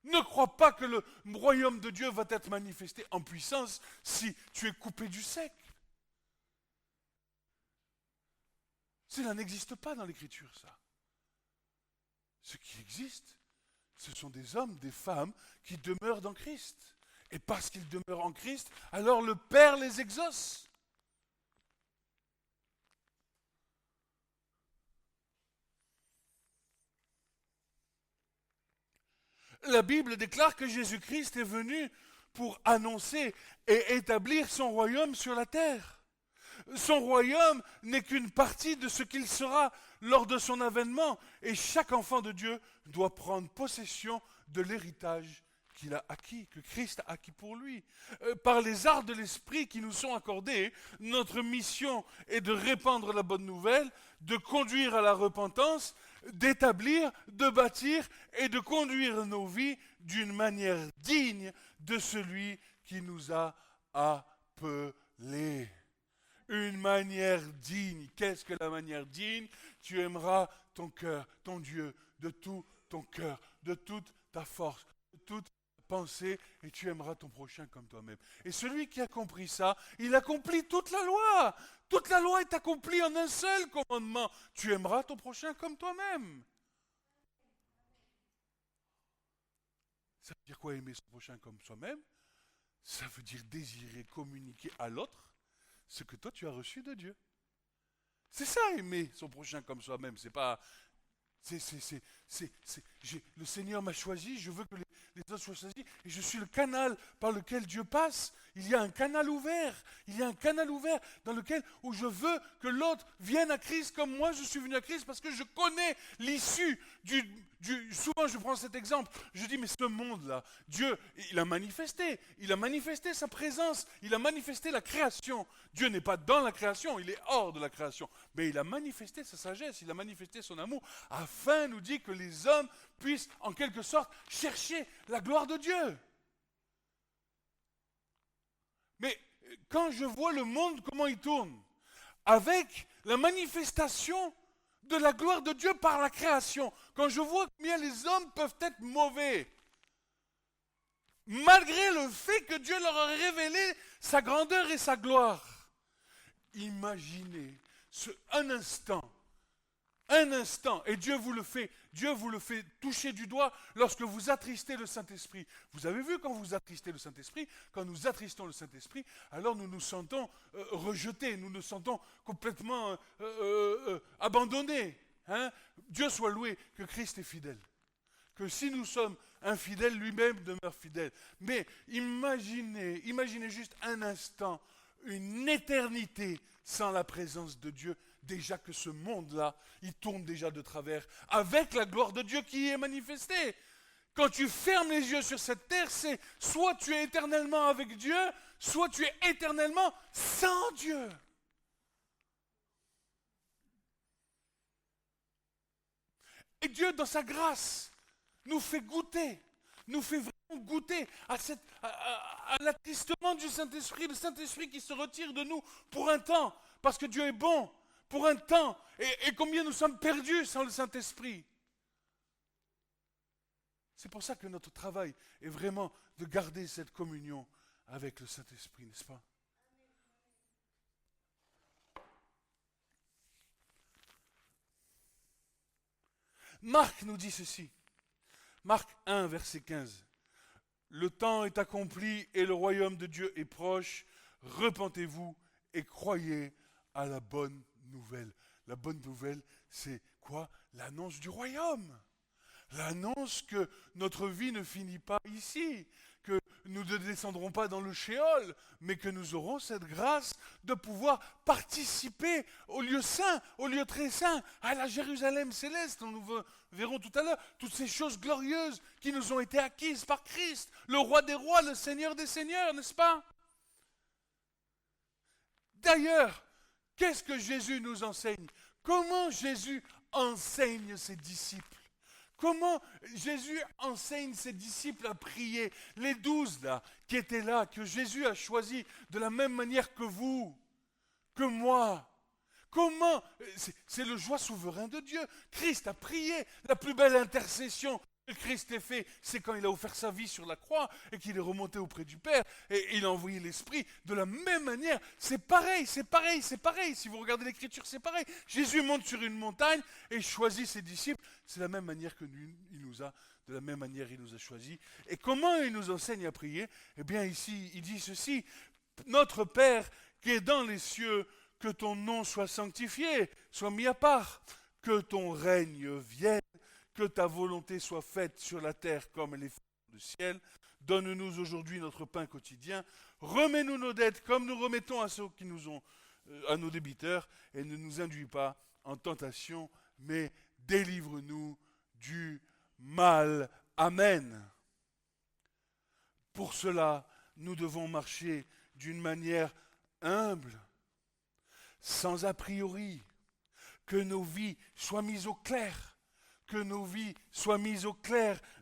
Ne crois pas que le royaume de Dieu va être manifesté en puissance si tu es coupé du sec. Cela n'existe pas dans l'Écriture, ça. Ce qui existe, ce sont des hommes, des femmes qui demeurent dans Christ. Et parce qu'ils demeurent en Christ, alors le Père les exauce. La Bible déclare que Jésus-Christ est venu pour annoncer et établir son royaume sur la terre. Son royaume n'est qu'une partie de ce qu'il sera lors de son avènement, et chaque enfant de Dieu doit prendre possession de l'héritage qu'il a acquis, que Christ a acquis pour lui. Par les arts de l'esprit qui nous sont accordés, notre mission est de répandre la bonne nouvelle, de conduire à la repentance, d'établir, de bâtir et de conduire nos vies d'une manière digne de celui qui nous a appelés. Une manière digne. Qu'est-ce que la manière digne? Tu aimeras ton cœur, ton Dieu, de tout ton cœur, de toute ta force, de toute ta pensée et tu aimeras ton prochain comme toi-même. Et celui qui a compris ça, il accomplit toute la loi. Toute la loi est accomplie en un seul commandement. Tu aimeras ton prochain comme toi-même. Ça veut dire quoi aimer son prochain comme soi-même? Ça veut dire désirer communiquer à l'autre ce que toi tu as reçu de Dieu. C'est ça aimer son prochain comme soi-même. C'est pas le Seigneur m'a choisi, je veux que les autres soient choisis, et je suis le canal par lequel Dieu passe. Il y a un canal ouvert, il y a un canal ouvert dans lequel où je veux que l'autre vienne à Christ comme moi je suis venu à Christ parce que je connais l'issue souvent je prends cet exemple, je dis mais ce monde-là, Dieu, il a manifesté sa présence, il a manifesté la création. Dieu n'est pas dans la création, il est hors de la création, mais il a manifesté sa sagesse, il a manifesté son amour, afin, nous dit, que les hommes puissent en quelque sorte chercher la gloire de Dieu. Mais quand je vois le monde, comment il tourne, avec la manifestation de la gloire de Dieu par la création, quand je vois combien les hommes peuvent être mauvais, malgré le fait que Dieu leur a révélé sa grandeur et sa gloire, imaginez un instant, et Dieu vous le fait toucher du doigt lorsque vous attristez le Saint-Esprit. Vous avez vu quand vous attristez le Saint-Esprit, quand nous attristons le Saint-Esprit, alors nous nous sentons rejetés, nous nous sentons complètement abandonnés. Hein? Dieu soit loué que Christ est fidèle. Que si nous sommes infidèles, lui-même demeure fidèle. Mais imaginez juste un instant, une éternité sans la présence de Dieu. Déjà que ce monde-là, il tourne déjà de travers avec la gloire de Dieu qui est manifestée. Quand tu fermes les yeux sur cette terre, c'est soit tu es éternellement avec Dieu, soit tu es éternellement sans Dieu. Et Dieu, dans sa grâce, nous fait goûter à l'attristement du Saint-Esprit, le Saint-Esprit qui se retire de nous pour un temps, parce que Dieu est bon, pour un temps, et combien nous sommes perdus sans le Saint-Esprit. C'est pour ça que notre travail est vraiment de garder cette communion avec le Saint-Esprit, n'est-ce pas? Marc nous dit ceci. Marc 1, verset 15. Le temps est accompli et le royaume de Dieu est proche. Repentez-vous et croyez à la bonne nouvelle. La bonne nouvelle, c'est quoi? L'annonce du royaume. L'annonce que notre vie ne finit pas ici, que nous ne descendrons pas dans le Sheol, mais que nous aurons cette grâce de pouvoir participer au lieu saint, au lieu très saint, à la Jérusalem céleste, dont nous verrons tout à l'heure, toutes ces choses glorieuses qui nous ont été acquises par Christ, le roi des rois, le Seigneur des seigneurs, n'est-ce pas? D'ailleurs, qu'est-ce que Jésus nous enseigne? Comment Jésus enseigne ses disciples? Comment Jésus enseigne ses disciples à prier? Les 12 là, qui étaient là, que Jésus a choisis de la même manière que vous, que moi. Comment? C'est le choix souverain de Dieu. Christ a prié. La plus belle intercession que Christ ait fait, c'est quand il a offert sa vie sur la croix et qu'il est remonté auprès du Père et il a envoyé l'Esprit. De la même manière, c'est pareil. Si vous regardez l'Écriture, c'est pareil. Jésus monte sur une montagne et choisit ses disciples. C'est la même manière que de la même manière il nous a choisis. Et comment il nous enseigne à prier? Eh bien ici, il dit ceci. Notre Père qui est dans les cieux, que ton nom soit sanctifié, soit mis à part, que ton règne vienne, que ta volonté soit faite sur la terre comme elle est faite dans le ciel. Donne-nous aujourd'hui notre pain quotidien. Remets-nous nos dettes comme nous remettons à ceux qui nous ont, à nos débiteurs, et ne nous induis pas en tentation, mais délivre-nous du mal. Amen. Pour cela, nous devons marcher d'une manière humble, sans a priori, que nos vies soient mises au clair,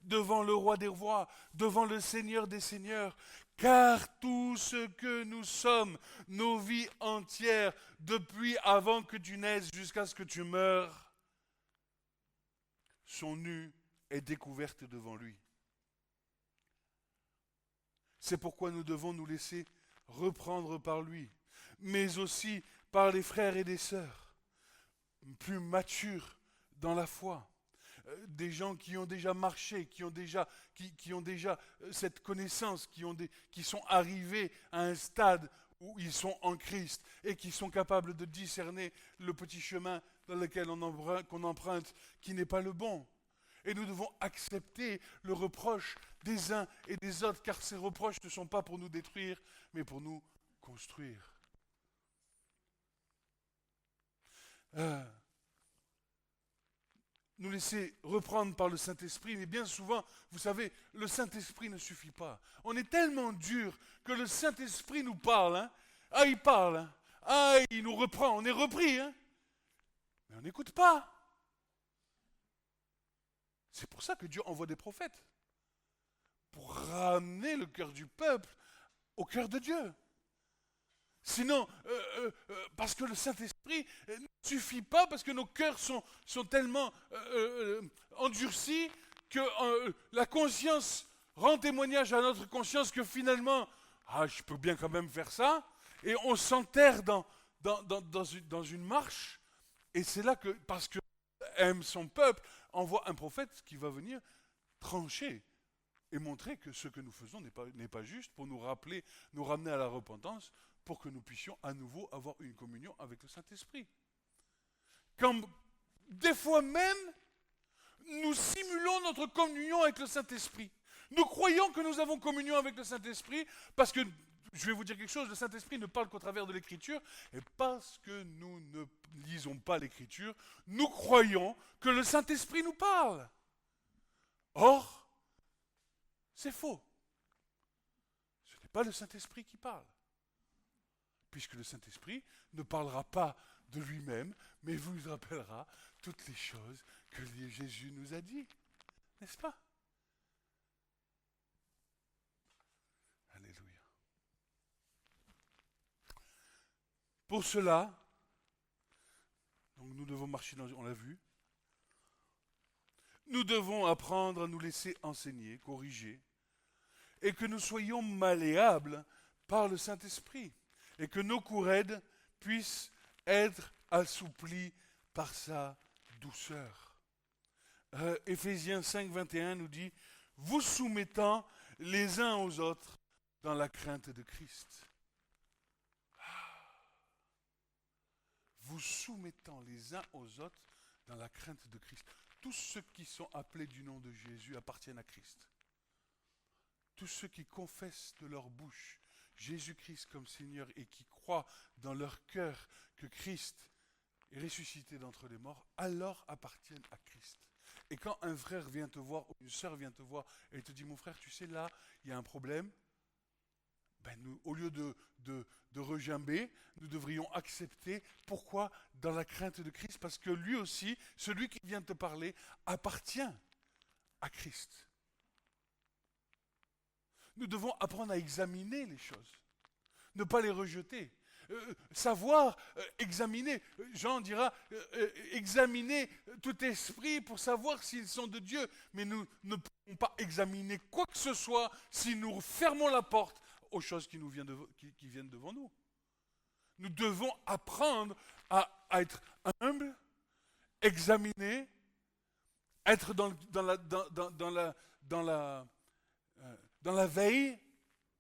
devant le roi des rois, devant le Seigneur des seigneurs, car tout ce que nous sommes, nos vies entières, depuis avant que tu naisses jusqu'à ce que tu meures, sont nues et découvertes devant lui. C'est pourquoi nous devons nous laisser reprendre par lui, mais aussi par les frères et les sœurs, plus matures dans la foi. Des gens qui ont déjà marché, qui ont déjà cette connaissance, qui sont arrivés à un stade où ils sont en Christ et qui sont capables de discerner le petit chemin dans lequel qu'on emprunte qui n'est pas le bon. Et nous devons accepter le reproche des uns et des autres, car ces reproches ne sont pas pour nous détruire, mais pour nous construire. Nous laisser reprendre par le Saint-Esprit, mais bien souvent, vous savez, le Saint-Esprit ne suffit pas. On est tellement dur que le Saint-Esprit nous parle. Hein. Ah, il parle. Hein. Ah, il nous reprend. On est repris. Hein. Mais on n'écoute pas. C'est pour ça que Dieu envoie des prophètes. Pour ramener le cœur du peuple au cœur de Dieu. Sinon, parce que le Saint-Esprit ne suffit pas, parce que nos cœurs sont tellement endurcis que la conscience rend témoignage à notre conscience que finalement, je peux bien quand même faire ça, et on s'enterre dans une marche, et c'est là que, parce que aime son peuple, envoie un prophète qui va venir trancher et montrer que ce que nous faisons n'est pas juste, pour nous ramener à la repentance, pour que nous puissions à nouveau avoir une communion avec le Saint-Esprit. Quand des fois même, nous simulons notre communion avec le Saint-Esprit. Nous croyons que nous avons communion avec le Saint-Esprit parce que, je vais vous dire quelque chose, le Saint-Esprit ne parle qu'au travers de l'Écriture, et parce que nous ne lisons pas l'Écriture, nous croyons que le Saint-Esprit nous parle. Or, c'est faux. Ce n'est pas le Saint-Esprit qui parle. Puisque le Saint-Esprit ne parlera pas de lui-même, mais vous rappellera toutes les choses que Jésus nous a dit. N'est-ce pas? Alléluia. Pour cela, donc nous devons marcher on l'a vu, nous devons apprendre à nous laisser enseigner, corriger, et que nous soyons malléables par le Saint-Esprit. Et que nos coups raides puissent être assouplis par sa douceur. Éphésiens 5, 21 nous dit « Vous soumettant les uns aux autres dans la crainte de Christ. » Vous soumettant les uns aux autres dans la crainte de Christ. Tous ceux qui sont appelés du nom de Jésus appartiennent à Christ. Tous ceux qui confessent de leur bouche Jésus-Christ comme Seigneur et qui croient dans leur cœur que Christ est ressuscité d'entre les morts, alors appartiennent à Christ. Et quand un frère vient te voir, ou une sœur vient te voir, et te dit, mon frère, tu sais, là, il y a un problème, nous, au lieu de regimber, nous devrions accepter. Pourquoi? Dans la crainte de Christ, parce que lui aussi, celui qui vient te parler, appartient à Christ. Nous devons apprendre à examiner les choses, ne pas les rejeter, savoir examiner. Jean dira examiner tout esprit pour savoir s'ils sont de Dieu, mais nous ne pouvons pas examiner quoi que ce soit si nous fermons la porte aux choses qui viennent devant nous. Nous devons apprendre à être humbles, examiner, être dans la veille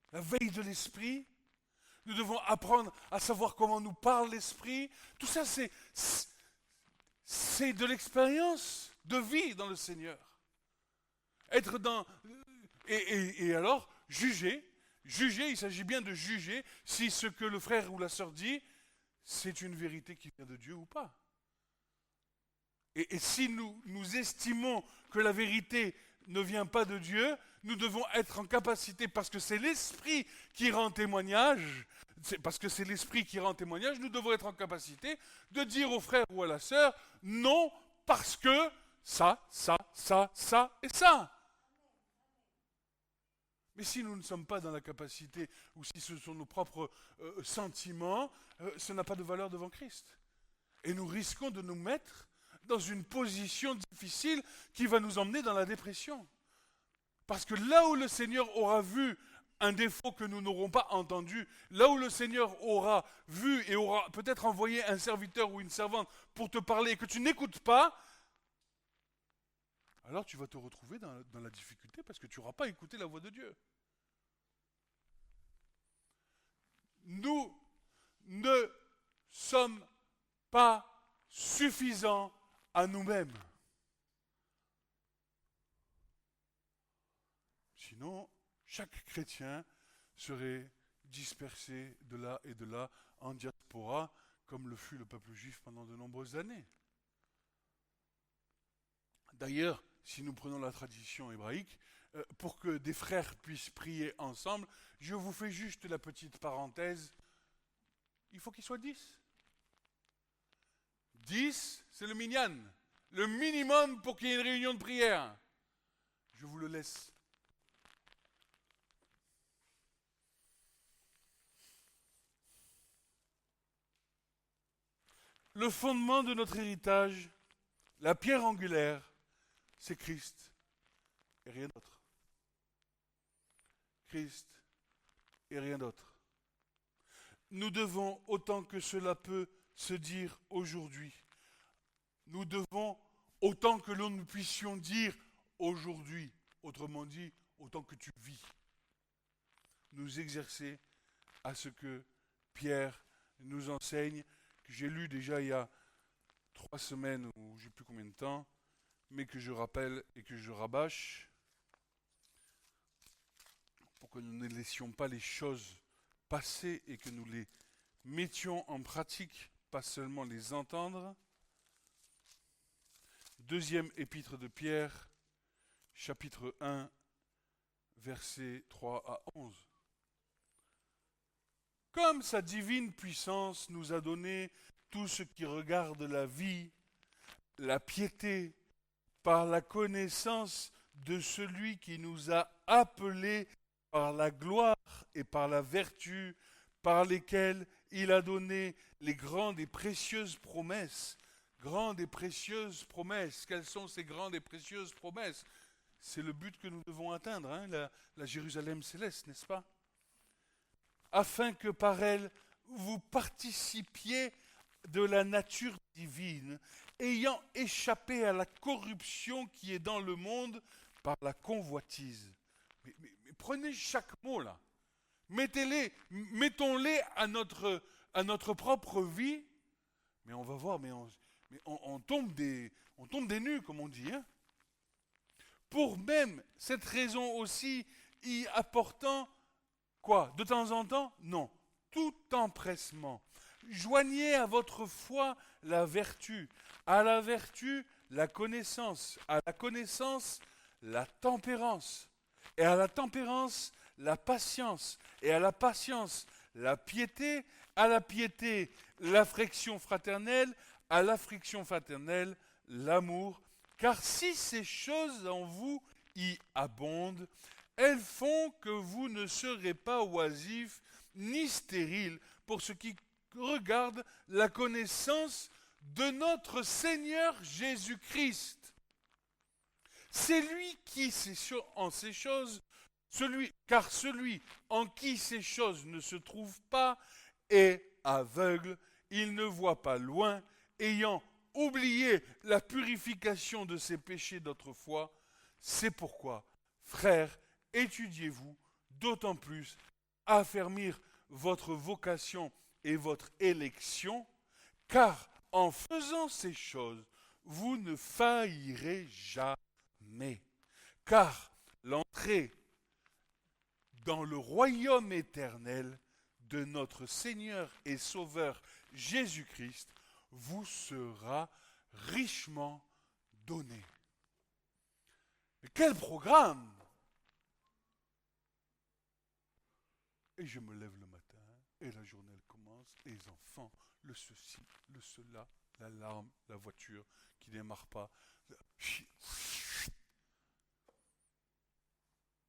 de l'esprit. Nous devons apprendre à savoir comment nous parle l'esprit. Tout ça, c'est de l'expérience de vie dans le Seigneur. Être dans... Et alors, juger, il s'agit bien de juger si ce que le frère ou la sœur dit, c'est une vérité qui vient de Dieu ou pas. Et si nous estimons que la vérité ne vient pas de Dieu, nous devons être en capacité, parce que c'est l'Esprit qui rend témoignage, nous devons être en capacité de dire au frère ou à la sœur, non, parce que ça et ça. Mais si nous ne sommes pas dans la capacité, ou si ce sont nos propres sentiments, ça n'a pas de valeur devant Christ. Et nous risquons de nous mettre dans une position difficile qui va nous emmener dans la dépression. Parce que là où le Seigneur aura vu un défaut que nous n'aurons pas entendu, là où le Seigneur aura vu et aura peut-être envoyé un serviteur ou une servante pour te parler et que tu n'écoutes pas, alors tu vas te retrouver dans la difficulté parce que tu n'auras pas écouté la voix de Dieu. Nous ne sommes pas suffisants à nous-mêmes. Sinon, chaque chrétien serait dispersé de là et de là en diaspora, comme le fut le peuple juif pendant de nombreuses années. D'ailleurs, si nous prenons la tradition hébraïque, pour que des frères puissent prier ensemble, je vous fais juste la petite parenthèse, il faut qu'ils soient 10. 10, c'est le minyan, le minimum pour qu'il y ait une réunion de prière. Je vous le laisse. Le fondement de notre héritage, la pierre angulaire, c'est Christ et rien d'autre. Christ et rien d'autre. Nous devons, autant que cela peut se dire aujourd'hui, nous devons, autant que nous puissions dire aujourd'hui, autrement dit, autant que tu vis, nous exercer à ce que Pierre nous enseigne, que j'ai lu déjà il y a 3 semaines, ou je ne sais plus combien de temps, mais que je rappelle et que je rabâche, pour que nous ne laissions pas les choses passer et que nous les mettions en pratique, pas seulement les entendre. Deuxième épître de Pierre, chapitre 1, versets 3 à 11. Comme sa divine puissance nous a donné tout ce qui regarde la vie, la piété, par la connaissance de celui qui nous a appelés par la gloire et par la vertu, par lesquelles il a donné les grandes et précieuses promesses. Grandes et précieuses promesses. Quelles sont ces grandes et précieuses promesses? C'est le but que nous devons atteindre, hein, la Jérusalem céleste, n'est-ce pas? Afin que par elle, vous participiez de la nature divine, ayant échappé à la corruption qui est dans le monde par la convoitise. Mais prenez chaque mot là, mettons-les à notre propre vie, mais on va voir, on tombe des nues, comme on dit. Hein. Pour même cette raison aussi, y apportant, quoi, de temps en temps? Non, tout empressement. Joignez à votre foi la vertu, à la vertu la connaissance, à la connaissance la tempérance, et à la tempérance la patience, et à la patience la piété, à la piété l'affection fraternelle, à l'affection fraternelle l'amour, car si ces choses en vous y abondent, elles font que vous ne serez pas oisifs ni stériles pour ce qui regarde la connaissance de notre Seigneur Jésus-Christ. C'est lui qui, en ces choses, car celui en qui ces choses ne se trouvent pas est aveugle, il ne voit pas loin, ayant oublié la purification de ses péchés d'autrefois. C'est pourquoi, frères, étudiez-vous d'autant plus, affermir votre vocation et votre élection, car en faisant ces choses, vous ne faillirez jamais. Car l'entrée dans le royaume éternel de notre Seigneur et Sauveur Jésus-Christ vous sera richement donnée. Mais quel programme! Et je me lève le matin, et la journée elle commence, et les enfants, le ceci, le cela, l'alarme, la voiture qui ne démarre pas,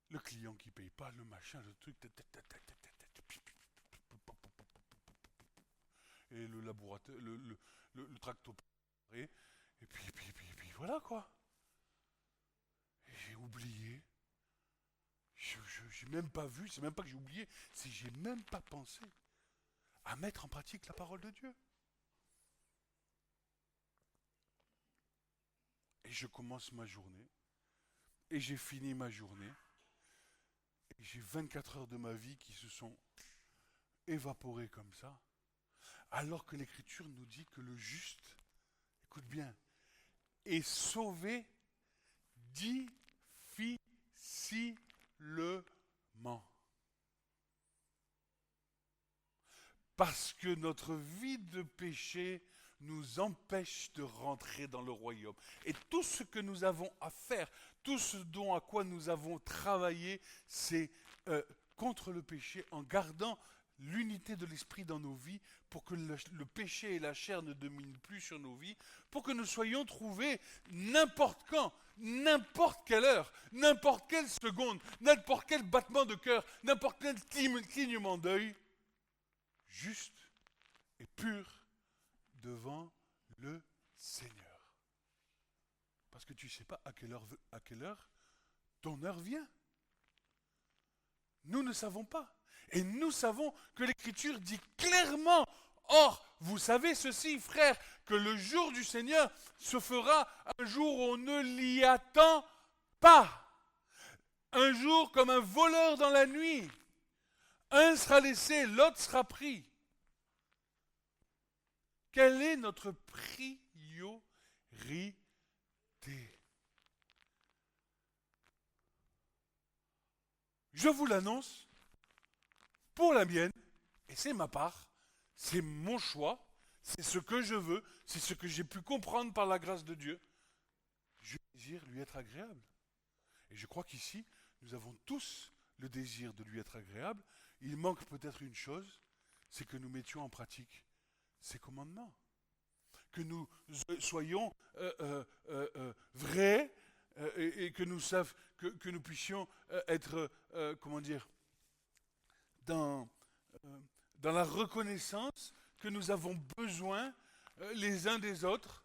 le client qui ne paye pas, le machin, le truc, et le laboratoire, le tracto, et puis voilà quoi. Et j'ai oublié, je j'ai même pas vu, c'est même pas que j'ai oublié, c'est que j'ai même pas pensé à mettre en pratique la parole de Dieu. Et je commence ma journée, et j'ai fini ma journée, et j'ai 24 heures de ma vie qui se sont évaporées comme ça, alors que l'Écriture nous dit que le juste, écoute bien, est sauvé difficilement. Parce que notre vie de péché nous empêche de rentrer dans le royaume. Et tout ce que nous avons à faire, tout ce à quoi nous avons travaillé, c'est contre le péché, en gardant l'unité de l'esprit dans nos vies, pour que le péché et la chair ne dominent plus sur nos vies, pour que nous soyons trouvés n'importe quand, n'importe quelle heure, n'importe quelle seconde, n'importe quel battement de cœur, n'importe quel clignement d'œil, juste et pur devant le Seigneur. Parce que tu ne sais pas à quelle heure ton heure vient. Nous ne savons pas. Et nous savons que l'Écriture dit clairement, or, vous savez ceci, frères, que le jour du Seigneur se fera un jour où on ne l'y attend pas. Un jour comme un voleur dans la nuit. Un sera laissé, l'autre sera pris. Quelle est notre priorité? Je vous l'annonce, pour la mienne, et c'est ma part, c'est mon choix, c'est ce que je veux, c'est ce que j'ai pu comprendre par la grâce de Dieu. Je désire lui être agréable. Et je crois qu'ici, nous avons tous le désir de lui être agréable. Il manque peut-être une chose, c'est que nous mettions en pratique ses commandements. Que nous soyons vrais et que nous puissions être, dans la reconnaissance que nous avons besoin les uns des autres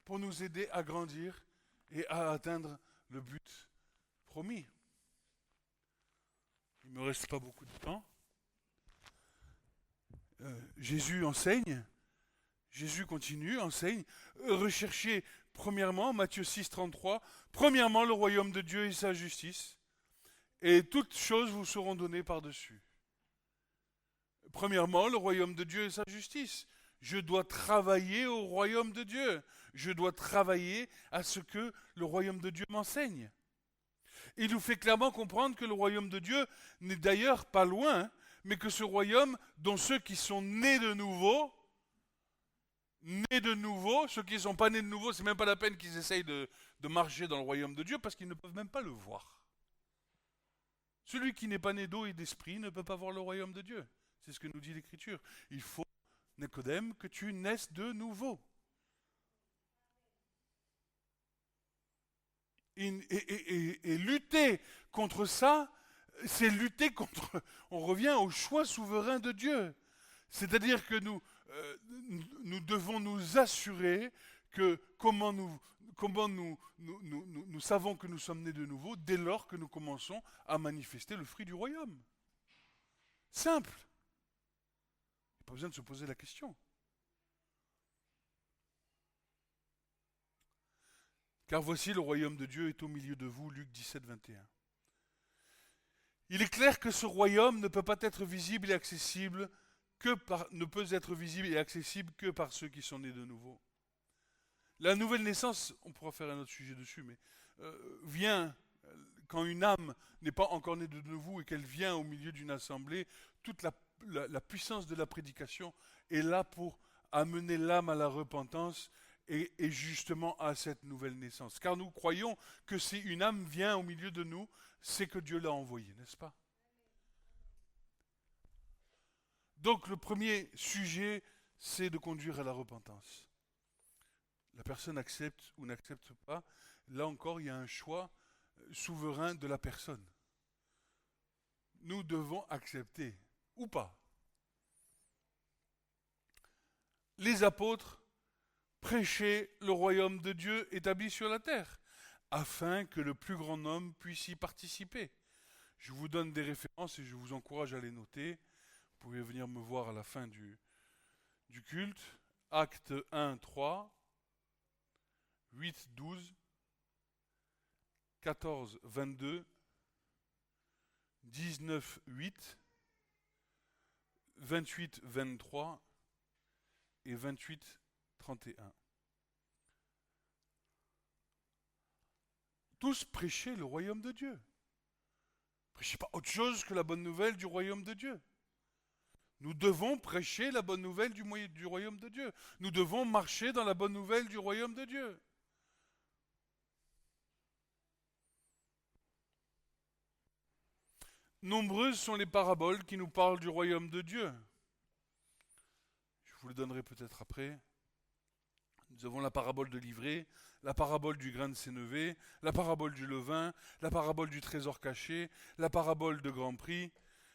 pour nous aider à grandir et à atteindre le but promis. Il ne me reste pas beaucoup de temps. Jésus enseigne, Jésus continue, enseigne, recherchez premièrement, Matthieu 6, 33, premièrement le royaume de Dieu et sa justice, et toutes choses vous seront données par-dessus. Premièrement, le royaume de Dieu et sa justice. Je dois travailler au royaume de Dieu. Je dois travailler à ce que le royaume de Dieu m'enseigne. Il nous fait clairement comprendre que le royaume de Dieu n'est d'ailleurs pas loin, mais que ce royaume, dont ceux qui sont nés de nouveau, ceux qui ne sont pas nés de nouveau, c'est même pas la peine qu'ils essayent de marcher dans le royaume de Dieu parce qu'ils ne peuvent même pas le voir. Celui qui n'est pas né d'eau et d'esprit ne peut pas voir le royaume de Dieu. C'est ce que nous dit l'Écriture. Il faut, Nicodème, que tu naisses de nouveau. Et lutter contre ça, c'est lutter contre... On revient au choix souverain de Dieu. C'est-à-dire que nous devons nous assurer que comment nous savons que nous sommes nés de nouveau dès lors que nous commençons à manifester le fruit du royaume. Simple. Pas besoin de se poser la question. Car voici le royaume de Dieu est au milieu de vous, Luc 17, 21. Il est clair que ce royaume ne peut pas être visible et accessible ne peut être visible et accessible que par ceux qui sont nés de nouveau. La nouvelle naissance, on pourra faire un autre sujet dessus, mais vient quand une âme n'est pas encore née de nouveau et qu'elle vient au milieu d'une assemblée, toute la puissance de la prédication est là pour amener l'âme à la repentance et justement à cette nouvelle naissance. Car nous croyons que si une âme vient au milieu de nous, c'est que Dieu l'a envoyée, n'est-ce pas? Donc le premier sujet, c'est de conduire à la repentance. La personne accepte ou n'accepte pas. Là encore, il y a un choix souverain de la personne. Nous devons accepter ou pas. Les apôtres prêchaient le royaume de Dieu établi sur la terre, afin que le plus grand nombre puisse y participer. Je vous donne des références et je vous encourage à les noter. Vous pouvez venir me voir à la fin du culte. Actes 1, 3, 8, 12, 14, 22, 19, 8, 28, 23 et 28, 31. Tous prêchaient le royaume de Dieu. Prêchez pas autre chose que la bonne nouvelle du royaume de Dieu. Nous devons prêcher la bonne nouvelle du royaume de Dieu. Nous devons marcher dans la bonne nouvelle du royaume de Dieu. Nombreuses sont les paraboles qui nous parlent du royaume de Dieu. Je vous les donnerai peut-être après. Nous avons la parabole de l'ivraie, la parabole du grain de sénévé, la parabole du levain, la parabole du trésor caché, la parabole de Grand Prix,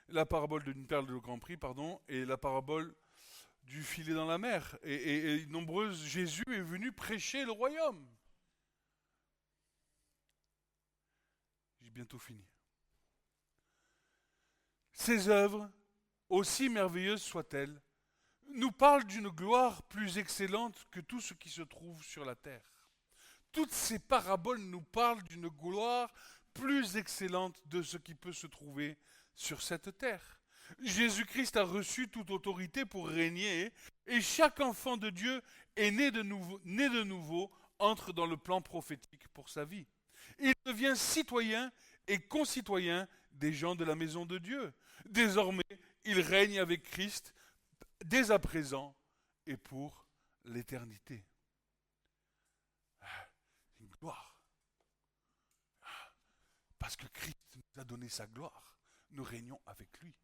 la parabole d'une perle de Grand Prix, pardon, et la parabole du filet dans la mer. Et nombreuses, Jésus est venu prêcher le royaume. J'ai bientôt fini. Ces œuvres, aussi merveilleuses soient-elles, nous parlent d'une gloire plus excellente que tout ce qui se trouve sur la terre. Toutes ces paraboles nous parlent d'une gloire plus excellente de ce qui peut se trouver sur cette terre. Jésus-Christ a reçu toute autorité pour régner, et chaque enfant de Dieu est né de nouveau, entre dans le plan prophétique pour sa vie. Il devient citoyen et concitoyen des gens de la maison de Dieu. Désormais, il règne avec Christ dès à présent et pour l'éternité. Une gloire. Parce que Christ nous a donné sa gloire, nous régnons avec lui.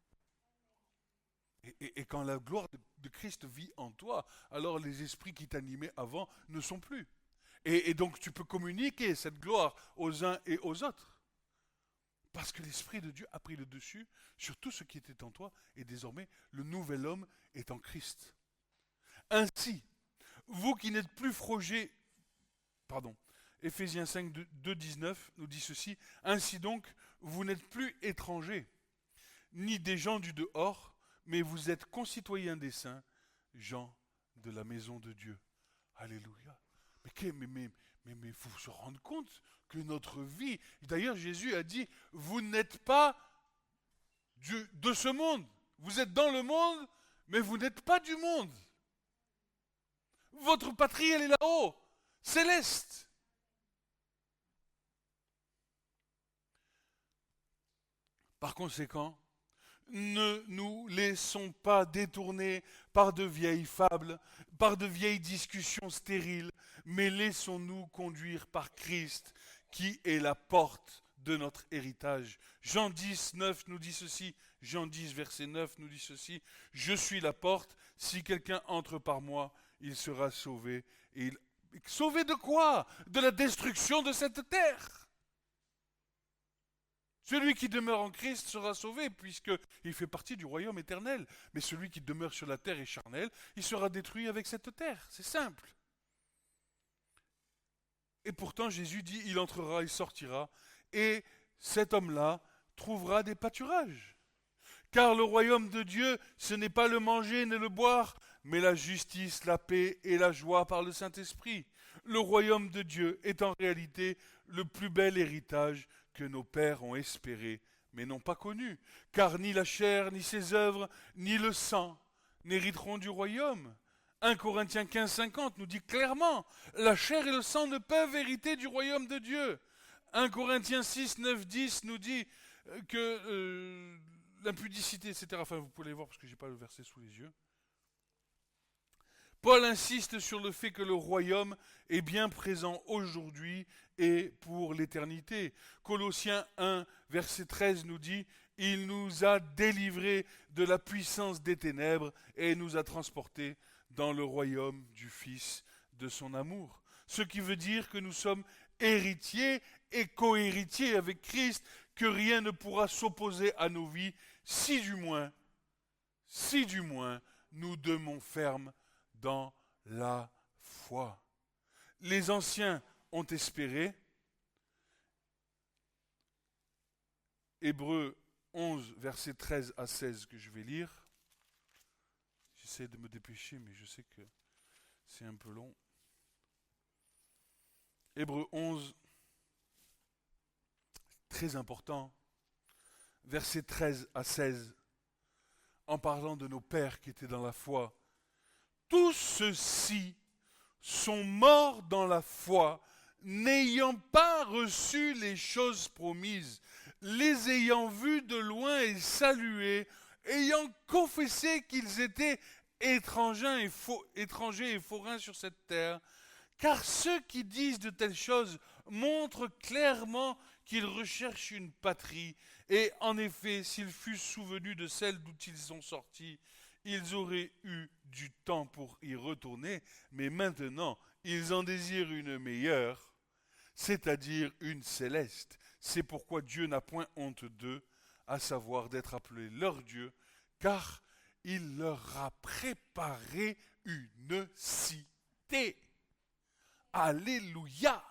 Et quand la gloire de Christ vit en toi, alors les esprits qui t'animaient avant ne sont plus. Et donc tu peux communiquer cette gloire aux uns et aux autres. Parce que l'Esprit de Dieu a pris le dessus sur tout ce qui était en toi, et désormais le nouvel homme est en Christ. Ainsi, vous qui n'êtes plus Éphésiens 5, 2, 19 nous dit ceci, ainsi donc, vous n'êtes plus étrangers, ni des gens du dehors, mais vous êtes concitoyens des saints, gens de la maison de Dieu. Alléluia. Mais il faut se rendre compte que notre vie, d'ailleurs Jésus a dit, vous n'êtes pas de ce monde. Vous êtes dans le monde, mais vous n'êtes pas du monde. Votre patrie, elle est là-haut, céleste. Par conséquent, ne nous laissons pas détourner par de vieilles fables, par de vieilles discussions stériles, mais laissons-nous conduire par Christ, qui est la porte de notre héritage. Jean 10, 9 nous dit ceci, Jean 10, verset 9 nous dit ceci, « Je suis la porte, si quelqu'un entre par moi, il sera sauvé. » Sauvé de quoi? De la destruction de cette terre. Celui qui demeure en Christ sera sauvé, puisqu'il fait partie du royaume éternel. Mais celui qui demeure sur la terre est charnel, il sera détruit avec cette terre. C'est simple. Et pourtant, Jésus dit, il entrera, il sortira, et cet homme-là trouvera des pâturages. Car le royaume de Dieu, ce n'est pas le manger ni le boire, mais la justice, la paix et la joie par le Saint-Esprit. Le royaume de Dieu est en réalité le plus bel héritage que nos pères ont espéré, mais n'ont pas connu. Car ni la chair, ni ses œuvres, ni le sang n'hériteront du royaume. 1 Corinthiens 15, 50 nous dit clairement, la chair et le sang ne peuvent hériter du royaume de Dieu. 1 Corinthiens 6, 9, 10 nous dit que l'impudicité, etc. Enfin, vous pouvez les voir parce que je n'ai pas le verset sous les yeux. Paul insiste sur le fait que le royaume est bien présent aujourd'hui et pour l'éternité. Colossiens 1, verset 13 nous dit « Il nous a délivrés de la puissance des ténèbres et nous a transportés dans le royaume du Fils de son amour. » Ce qui veut dire que nous sommes héritiers et co-héritiers avec Christ, que rien ne pourra s'opposer à nos vies, si du moins, nous demeurons fermes dans la foi. Les anciens ont espéré Hébreux 11, versets 13 à 16 que je vais lire. J'essaie de me dépêcher, mais je sais que c'est un peu long. Hébreux 11, très important, versets 13 à 16, en parlant de nos pères qui étaient dans la foi. Tous ceux-ci sont morts dans la foi, n'ayant pas reçu les choses promises, les ayant vus de loin et salués, ayant confessé qu'ils étaient étrangers et forains sur cette terre. Car ceux qui disent de telles choses montrent clairement qu'ils recherchent une patrie. Et en effet, s'ils fussent souvenus de celle d'où ils sont sortis, ils auraient eu du temps pour y retourner. Mais maintenant, ils en désirent une meilleure, c'est-à-dire une céleste. C'est pourquoi Dieu n'a point honte d'eux, à savoir d'être appelé leur Dieu, car il leur a préparé une cité. Alléluia!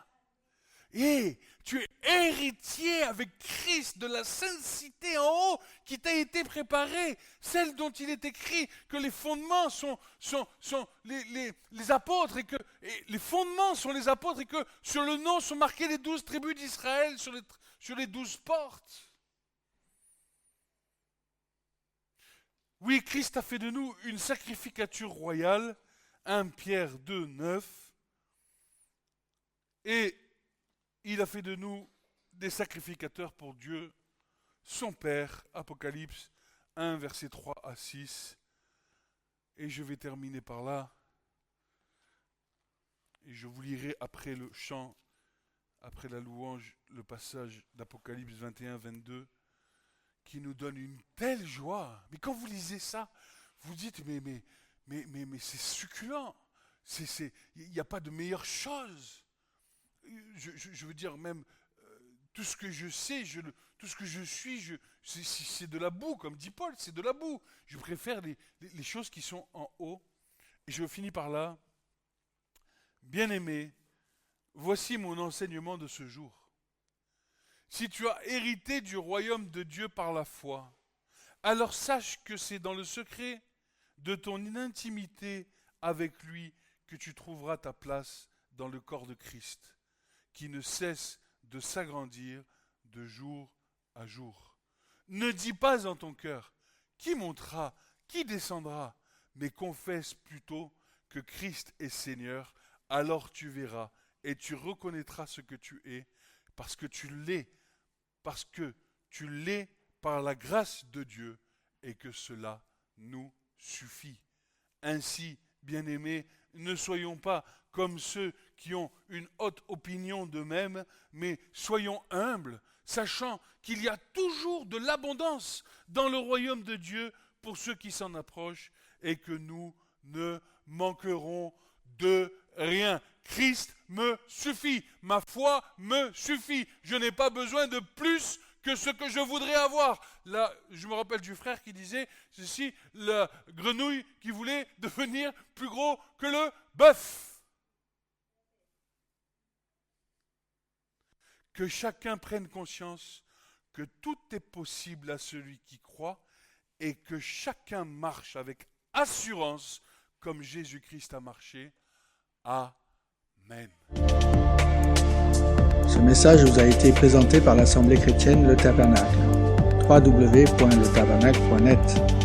Et tu es héritier avec Christ de la sainte cité en haut qui t'a été préparée, celle dont il est écrit que les fondements sont les apôtres et les fondements sont les apôtres et que sur le nom sont marquées les 12 tribus d'Israël sur les 12 portes. Oui, Christ a fait de nous une sacrificature royale, 1 Pierre 2, 9, et il a fait de nous des sacrificateurs pour Dieu, son Père, Apocalypse 1, versets 3 à 6. Et je vais terminer par là. Et je vous lirai après le chant, après la louange, le passage d'Apocalypse 21, 22, qui nous donne une telle joie. Mais quand vous lisez ça, vous dites, mais c'est succulent. Il n'y a pas de meilleure chose. Je veux dire, même tout ce que je sais, tout ce que je suis, c'est de la boue, comme dit Paul, c'est de la boue. Je préfère les choses qui sont en haut. Et je finis par là. Bien-aimé, voici mon enseignement de ce jour. Si tu as hérité du royaume de Dieu par la foi, alors sache que c'est dans le secret de ton intimité avec lui que tu trouveras ta place dans le corps de Christ, qui ne cesse de s'agrandir de jour à jour. Ne dis pas en ton cœur, qui montera, qui descendra, mais confesse plutôt que Christ est Seigneur, alors tu verras et tu reconnaîtras ce que tu es, parce que tu l'es par la grâce de Dieu et que cela nous suffit. Ainsi, bien-aimés, ne soyons pas comme ceux qui ont une haute opinion d'eux-mêmes, mais soyons humbles, sachant qu'il y a toujours de l'abondance dans le royaume de Dieu pour ceux qui s'en approchent et que nous ne manquerons de rien. Christ me suffit, ma foi me suffit, je n'ai pas besoin de plus que ce que je voudrais avoir. Là, je me rappelle du frère qui disait ceci, la grenouille qui voulait devenir plus gros que le bœuf. Que chacun prenne conscience que tout est possible à celui qui croit et que chacun marche avec assurance comme Jésus-Christ a marché. Amen. Ce message vous a été présenté par l'Assemblée chrétienne Le Tabernacle. www.letabernacle.net